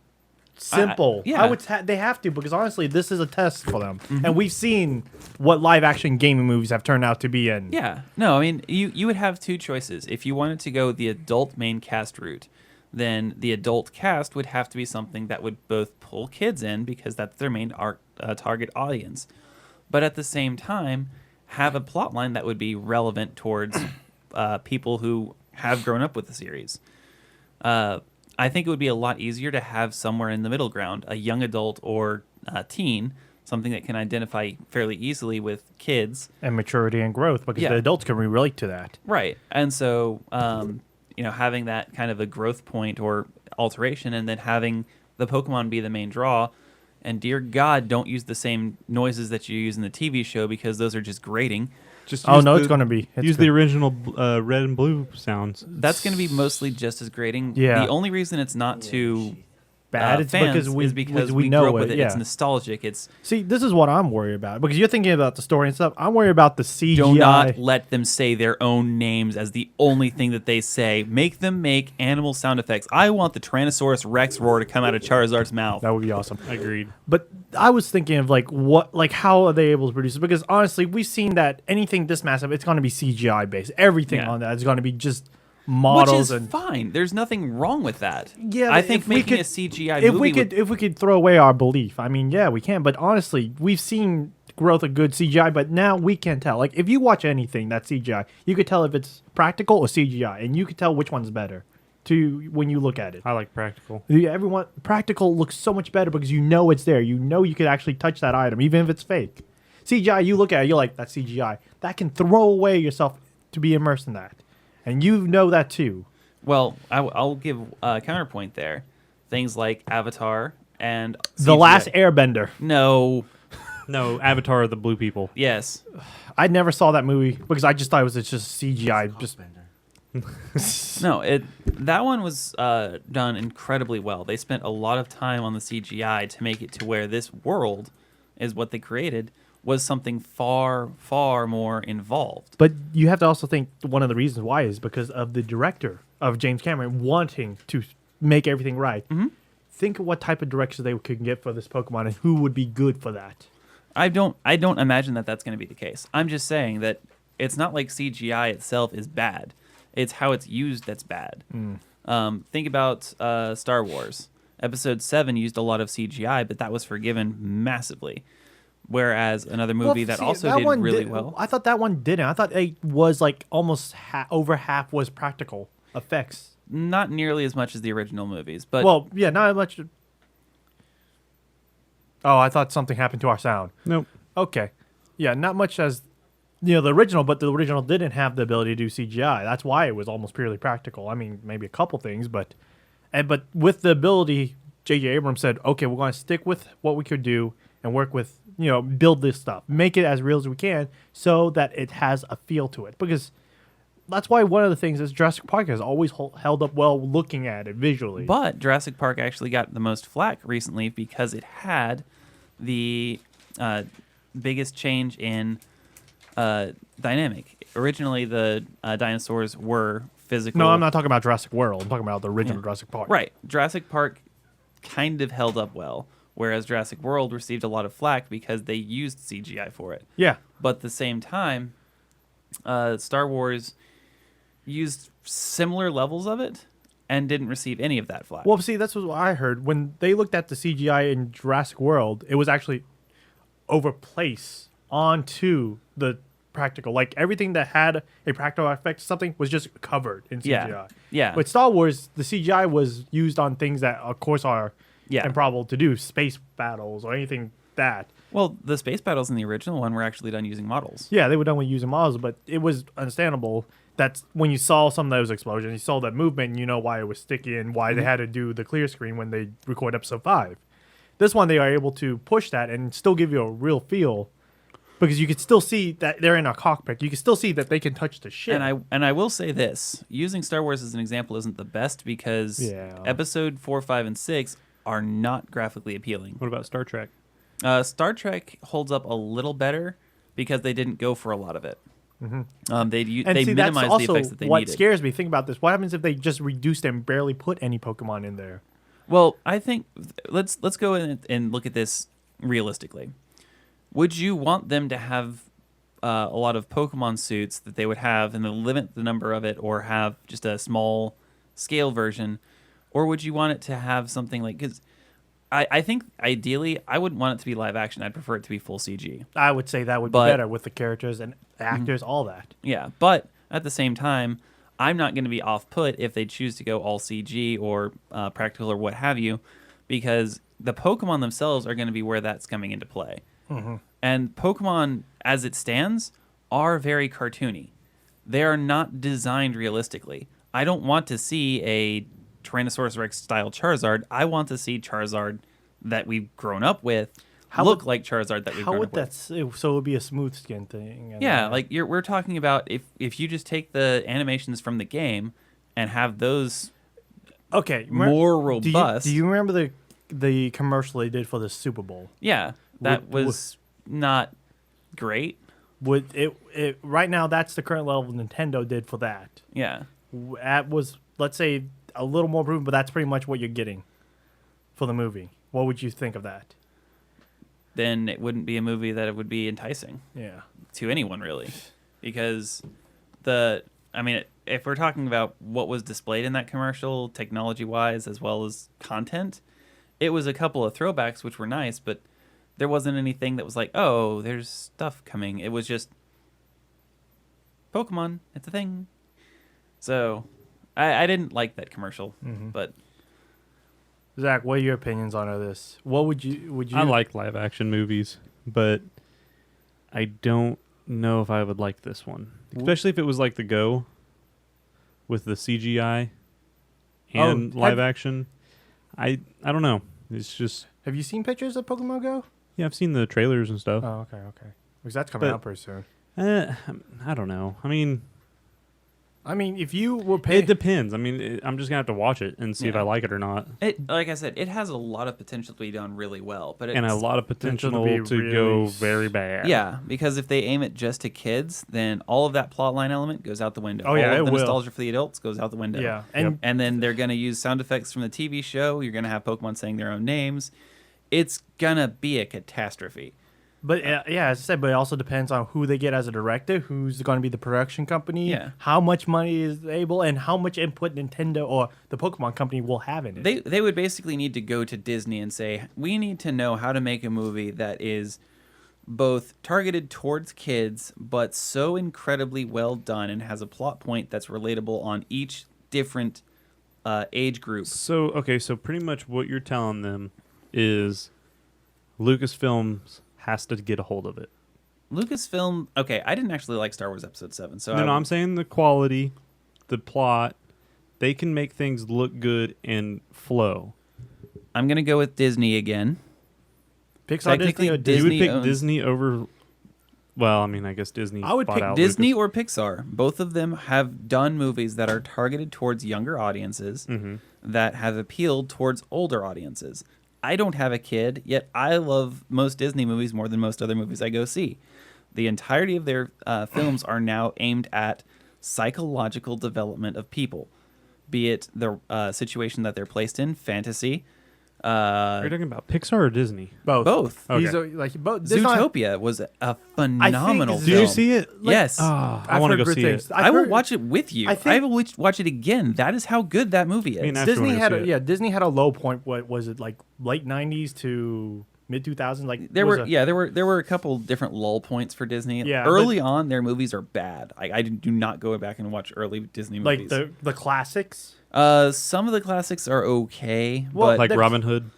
simple. yeah. I would. They have to, because honestly, this is a test for them, and we've seen what live-action gaming movies have turned out to be. And Yeah. No, I mean, you would have two choices. If you wanted to go the adult main cast route, then the adult cast would have to be something that would both pull kids in because that's their main target audience, but at the same time have a plot line that would be relevant towards people who have grown up with the series. I think it would be a lot easier to have somewhere in the middle ground, a young adult or teen, something that can identify fairly easily with kids. and maturity and growth, because Yeah. the adults can relate to that. Right. And so, having that kind of a growth point or alteration, and then having the Pokemon be the main draw. And dear God, don't use the same noises that you use in the TV show because those are just grating. Just Oh use no, the- it's going to be. It's use good. the original red and blue sounds. That's going to be mostly just as grating. Yeah. The only reason it's not too bad. It's fans because is because we we know grew up it. with it. Yeah. It's nostalgic. It's See, this is what I'm worried about, because you're thinking about the story and stuff. I'm worried about the CGI. do not let them say their own names as the only thing that they say. Make them make animal sound effects. I want the Tyrannosaurus Rex roar to come out of Charizard's mouth. That would be awesome. Agreed. But I was thinking of how are they able to produce it? Because honestly, we've seen that anything this massive, it's going to be CGI based. Everything Yeah. on that is going to be just Which models is and fine. There's nothing wrong with that. Yeah, I but think if we making could- a CGI if movie we could throw away our belief, I mean, yeah, we can. But honestly, we've seen growth of good CGI, but now we can't tell. Like, if you watch anything that's CGI, you could tell if it's practical or CGI, and you could tell which one's better. to when you look at it. I like practical. Everyone practical looks so much better because you know it's there. You know you could actually touch that item, even if it's fake. CGI, you look at it, you're like, that's CGI. That can throw away yourself to be immersed in that, and you know that too. Well, I'll give a counterpoint there. Things like Avatar and The CGI. Last Airbender. No. No, Avatar of the Blue People. Yes. I never saw that movie because I just thought it was just CGI. Just No, that one was done incredibly well. They spent a lot of time on the CGI to make it to where this world is what they created was something far, far more involved. But you have to also think one of the reasons why is because of the director of James Cameron wanting to make everything right. Mm-hmm. Think of what type of direction they could get for this Pokemon and who would be good for that. I don't imagine that that's going to be the case. I'm just saying that it's not like CGI itself is bad. It's how it's used that's bad. Think about Star Wars. Episode 7 used a lot of CGI, but that was forgiven massively. Whereas another movie that also did really well. I thought that one didn't. I thought it was like almost over half was practical effects. Not nearly as much as the original movies, but Well, yeah, not as much. Oh, I thought something happened to our sound. Nope. Okay. Yeah, not much as the original, but the original didn't have the ability to do CGI. That's why it was almost purely practical. I mean, maybe a couple things, but with the ability, J.J. Abrams said, okay, we're going to stick with what we could do and work with, build this stuff, make it as real as we can so that it has a feel to it. Because that's why one of the things is Jurassic Park has always held up well looking at it visually. But Jurassic Park actually got the most flack recently because it had the biggest change in dynamic. Originally, the dinosaurs were physical. No, I'm not talking about Jurassic World. I'm talking about the original Jurassic Park. Right. Jurassic Park kind of held up well, whereas Jurassic World received a lot of flack because they used CGI for it. Yeah. But at the same time, Star Wars used similar levels of it and didn't receive any of that flack. Well, see, that's what I heard. When they looked at the CGI in Jurassic World, it was actually overplaced onto the practical. Like, everything that had a practical effect, something was just covered in CGI. Yeah. With Star Wars, the CGI was used on things that, of course, are improbable to do. Space battles or anything that. Well, the space battles in the original one were actually done using models. Yeah, they were done with using models, but it was understandable that when you saw some of those explosions, you saw that movement, and you know why it was sticky and why they had to do the clear screen when they record episode 5. This one, they are able to push that and still give you a real feel because you could still see that they're in a cockpit. You can still see that they can touch the ship. And I will say this, using Star Wars as an example isn't the best because episode 4, 5, and 6 are not graphically appealing. What about Star Trek? Star Trek holds up a little better because they didn't go for a lot of it. Mm-hmm. They see, minimized the effects that they what needed. scares me. Think about this. What happens if they just reduced and barely put any Pokemon in there? Well, I think let's go in and look at this realistically. Would you want them to have a lot of Pokemon suits that they would have and then limit the number of it or have just a small scale version? Or would you want it to have something like... Because I think ideally, I wouldn't want it to be live action. I'd prefer it to be full CG. I would say that would be better with the characters and actors, all that. Yeah, but at the same time, I'm not going to be off-put if they choose to go all CG or practical or what have you, because the Pokemon themselves are going to be where that's coming into play. Mm-hmm. And Pokemon, as it stands, are very cartoony. They are not designed realistically. I don't want to see a Tyrannosaurus Rex style Charizard. I want to see Charizard that we've grown up with look like Charizard that we've grown up with. So it would be a smooth skin thing. And Yeah, like we're talking about if you just take the animations from the game and have those more robust. Do you remember the commercial they did for the Super Bowl? Yeah, that was not great. Would it right now? That's the current level Nintendo did for that. Yeah, that was, let's say, a little more proven, but that's pretty much what you're getting for the movie. What would you think of that? Then it wouldn't be a movie that it would be enticing. Yeah. To anyone really, because if we're talking about what was displayed in that commercial, technology-wise as well as content, it was a couple of throwbacks which were nice, but there wasn't anything that was like, oh, there's stuff coming. It was just Pokemon. It's a thing. So I didn't like that commercial, but Zach, what are your opinions on all this? What would you? I like live action movies, but I don't know if I would like this one, especially if it was like The Go with the CGI and live action. I don't know. It's just Have you seen pictures of Pokemon Go? I've seen the trailers and stuff. Oh, okay. Because that's coming But- out pretty soon. I don't know. I mean, if you were paying, it depends. I mean, I'm just gonna have to watch it and see if Yeah. I like it or not, it, like I said, it has a lot of potential to be done really well. But it's, and a lot of potential Potential to to be go really very bad. yeah, because if they aim it just to kids, then all of that plot line element goes out the window. Oh, yeah, all it of the will. nostalgia for the adults goes out the window. yeah, and And then they're going to use sound effects from the TV show. You're going to have Pokemon saying their own names. It's going to be a catastrophe. but yeah, as I said, but it also depends on who they get as a director, who's going to be the production company, Yeah. how much money is able, and how much input Nintendo or the Pokemon company will have in it. They would basically need to go to Disney and say, we need to know how to make a movie that is both targeted towards kids, but so incredibly well done and has a plot point that's relatable on each different age group. So pretty much what you're telling them is Lucasfilms has to get a hold of it. Lucasfilm, okay, I didn't actually like Star Wars Episode 7. So No, I'm saying the quality, the plot, they can make things look good and flow. I'm going to go with Disney again. Pixar, technically, Disney, or You would Disney pick owns- Disney over. Well, I mean, I guess Disney. I would bought pick out Disney Lucas. or Pixar, both of them have done movies that are targeted towards younger audiences that have appealed towards older audiences. I don't have a kid, yet I love most Disney movies more than most other movies I go see. The entirety of their films are now aimed at psychological development of people, be it the situation that they're placed in, fantasy, Are you talking about Pixar or Disney? both. Okay. These are like both. there's not- Zootopia was a phenomenal Did Did film. you see it? Yes. Oh, I I've want to heard go good see things. it. I've I will heard- watch it with you. I I, think- will watch it again. That is how good that movie is. mean, after Disney when I had see a, it. yeah, Disney had a low point. What was it, like late '90s to mid 2000s? Like There was were a- there were a couple different lull points for Disney. Yeah, Early on, their movies are bad. I do not go back and watch early Disney like movies. the classics. Some of the classics are okay, Well, but Like there's- Robin Hood.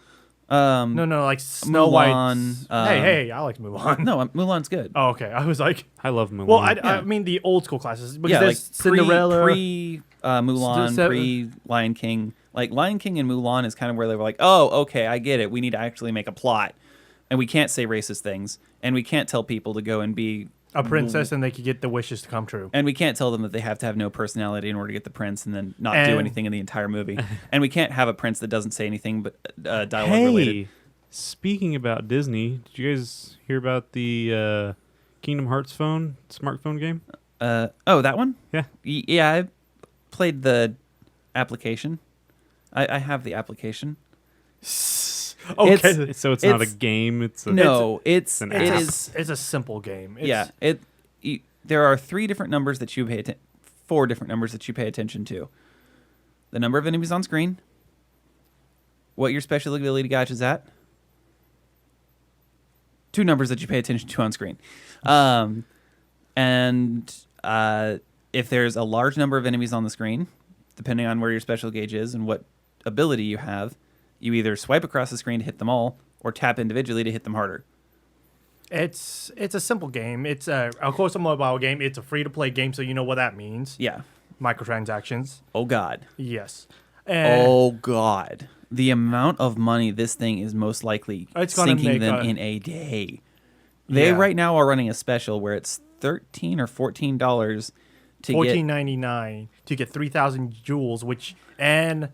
No, like Snow Mulan, White. Hey, I like Mulan. no, Mulan's good. Oh, okay. I was like, I love Mulan. well, Yeah. I mean the old school classics because Yeah, like there's Cinderella. pre Mulan, Se- pre Lion King. Like Lion King and Mulan is kind of where they were like, oh, okay, I get it. We need to actually make a plot, and we can't say racist things, and we can't tell people to go and be a princess, and they could get the wishes to come true. And we can't tell them that they have to have no personality in order to get the prince and then not do And- anything in the entire movie. And we can't have a prince that doesn't say anything but dialogue Hey, related. speaking about Disney, did you guys hear about the Kingdom Hearts smartphone game? Oh, that one? Yeah. Yeah, I played the application. I have the application. Okay, So it's not a It's- game. It's a, No, it's an it app. is it's a simple game. It's, yeah. There are 3 different numbers that you pay 4 different numbers that you pay attention to. The number of enemies on screen, what your special ability gauge is at, 2 numbers that you pay attention to on screen. And if there's a large number of enemies on the screen, depending on where your special gauge is and what ability you have, you either swipe across the screen to hit them all or tap individually to hit them harder. It's a simple game. It's of course a mobile game. It's a free to play game, so you know what that means. Yeah. Microtransactions. Oh, God. Yes. And Oh, God. The amount of money this thing is most likely It's gonna sinking make them a- in a day. They Yeah. right now are running a special where it's $13 or $14 to $14.99 to get 3,000 jewels, and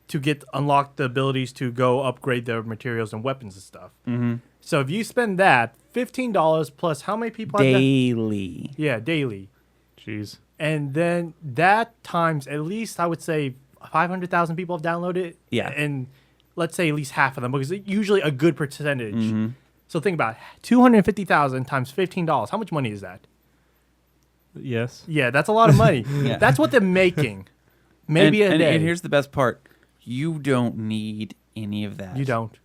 to get unlock the abilities to go upgrade their materials and weapons and stuff. Mm-hmm. So if you spend that $15 plus, how many people get have that? daily. Yeah, daily. Jeez. And then that times at least, I would say 500,000 people have downloaded it. Yeah. And let's say at least half of them, because it's usually a good percentage. Mm-hmm. So think about it. 250,000 times $15. How much money is that? Yes. Yeah, that's a lot of money. Yeah. That's what they're making. Maybe a day. And here's the best part. You don't need any of that. You don't.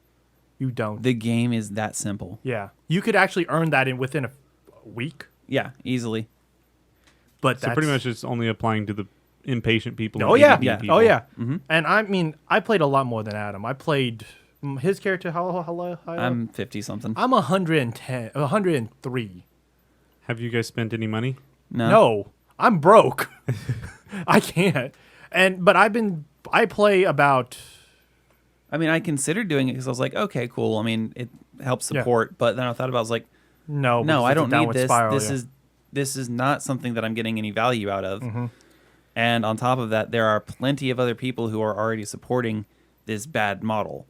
You don't. The game is that simple. Yeah. You could actually earn that within a week, Yeah, easily. but So that's pretty much it's only applying to the impatient people. Oh and yeah, ADD yeah. people. oh yeah. Mm-hmm. And I mean, I played a lot more than Adam. I played his character. How I'm 50 something. I'm 110, 103. Have you guys spent any money? No, I'm broke. I can't. But I play about. I mean, I considered doing it because I was like, okay, cool. I mean, it helps Yeah. support. But then I thought about it, I was like, No, no, because I it's a don't need downward this. spiral, This yeah. is this is not something that I'm getting any value out of. Mhm. And on top of that, there are plenty of other people who are already supporting this bad model.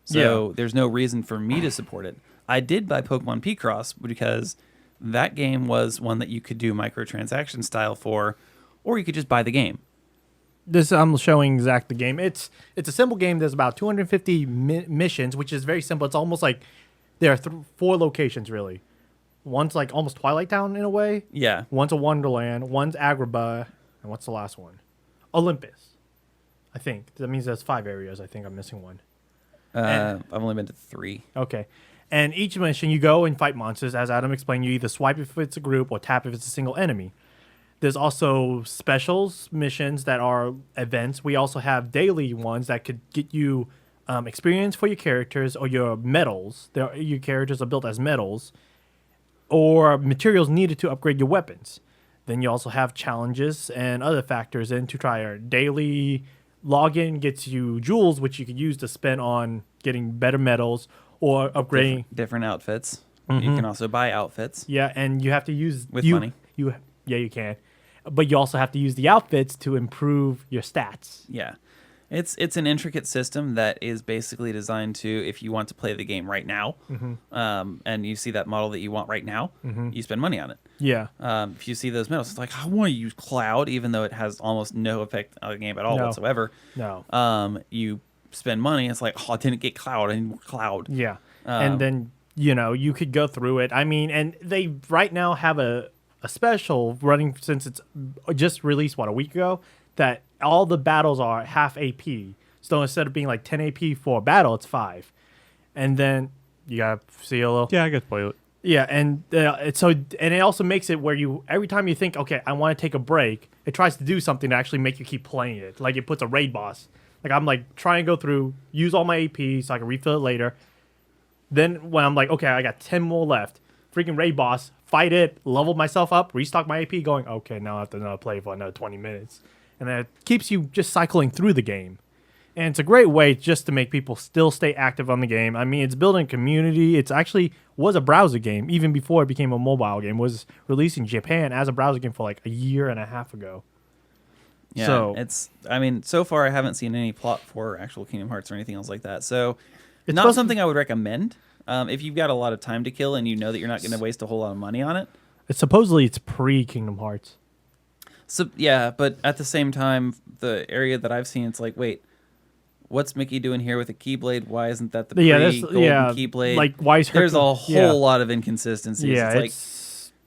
So there's no reason for me to support it. I did buy Pokemon Picross because that game was one that you could do microtransaction style for, or you could just buy the game. This I'm showing Zach the game. It's a simple game. There's about 250 missions, which is very simple. It's almost like there are 4 locations really. One's like almost Twilight Town in a way. Yeah. One's a Wonderland. One's Agrabah, and what's the last one? Olympus. I think that means there's 5 areas. I think I'm missing one. I've only been to 3. Okay. And each mission, you go and fight monsters. As Adam explained, you either swipe if it's a group or tap if it's a single enemy. There's also specials missions that are events. We also have daily ones that could get you experience for your characters or your medals. Your characters are built as medals or materials needed to upgrade your weapons. Then you also have challenges and other factors in to try. Our daily login gets you jewels, which you could use to spend on getting better medals or upgrading. Different outfits. Mhm. You can also buy outfits. Yeah, and you have to use With money. Yeah, you can, but you also have to use the outfits to improve your stats. Yeah. It's an intricate system that is basically designed to, if you want to play the game right now, and you see that model that you want right now, you spend money on it. Yeah, If you see those medals, it's like, I want to use Cloud, even though it has almost no effect on the game at all No. whatsoever. no, You spend money, it's like, oh, I didn't get Cloud, I need more Cloud. yeah, and then you could go through it. I mean, and they right now have a special running since it's just released a week ago, that all the battles are half AP. So instead of being like 10 AP for a battle, it's 5. And then you got CLO. Yeah, I got to play it. Yeah, and it also makes it where you every time you think, okay, I want to take a break, it tries to do something to actually make you keep playing it. Like it puts a raid boss. Like I'm like trying to go through, use all my AP so I can refill it later. Then when I'm like, okay, I got 10 more left, freaking raid boss, fight it, level myself up, restock my AP, going, okay, now I have to play for another 20 minutes. And then it keeps you just cycling through the game. And it's a great way just to make people still stay active on the game. I mean, it's building community. It's actually was a browser game even before it became a mobile game. It was released in Japan as a browser game for like a year and a half ago. Yeah, So so far I haven't seen any plot for actual Kingdom Hearts or anything else like that. So It's not supposed to- something I would recommend. If you've got a lot of time to kill and you know that you're not going to waste a whole lot of money on it. supposedly it's pre-Kingdom Hearts. So yeah, but at the same time, the area that I've seen, it's like, wait, what's Mickey doing here with a Keyblade? Why isn't that the pre-golden Keyblade? Like why is There's a Hercule- whole lot of inconsistencies. Yeah, it's like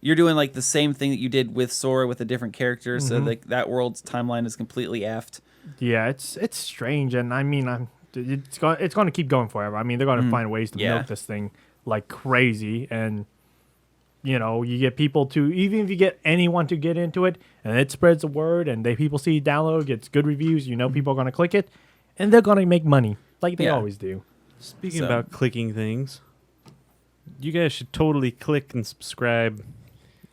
you're doing like the same thing that you did with Sora with a different character, so like that world's timeline is completely effed. Yeah, it's strange, and I mean, it's going to keep going forever. I mean, they're going to find ways to Yeah. milk this thing like crazy, and you get people to, even if you get anyone to get into it, and it spreads the word, and people see it download, gets good reviews. People are going to click it, and they're going to make money like they Yeah. always do. Speaking So- about clicking things, you guys should totally click and subscribe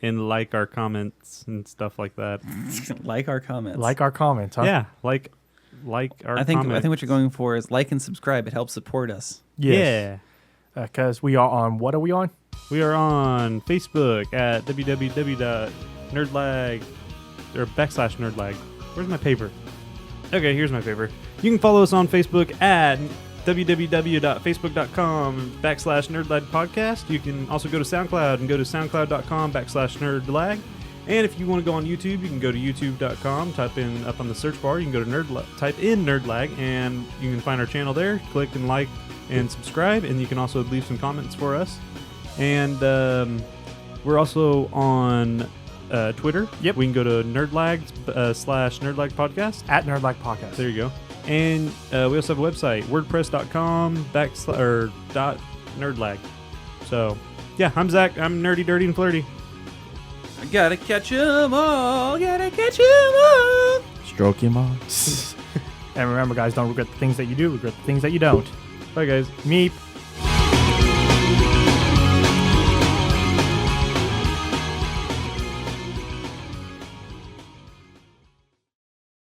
and like our comments and stuff like that. Like our comments. Like our comments, huh? Yeah, like our I think comments. what you're going for is like and subscribe. It helps support us. Yes. Because we are on, what are we on? We are on Facebook at www.nerdlag or /nerdlag. Where's my paper? Okay, here's my paper. You can follow us on Facebook at www.facebook.com/nerdlag podcast. You can also go to SoundCloud and go to soundcloud.com/nerdlag. And if you want to go on YouTube, you can go to youtube.com, type in up on the search bar, you can go to type in nerdlag, and you can find our channel there. Click and like and subscribe, and you can also leave some comments for us. And we're also on Twitter. Yep. We can go to nerdlag /nerdlag podcast. At Nerdlag Podcast. There you go. And we also have a website, wordpress.com/nerdlag. So, yeah, I'm Zach. I'm nerdy, dirty, and flirty. I gotta catch 'em all. Gotta catch 'em all. Stroke your mom. And remember, guys, don't regret the things that you do. Regret the things that you don't. Bye, guys. Meep.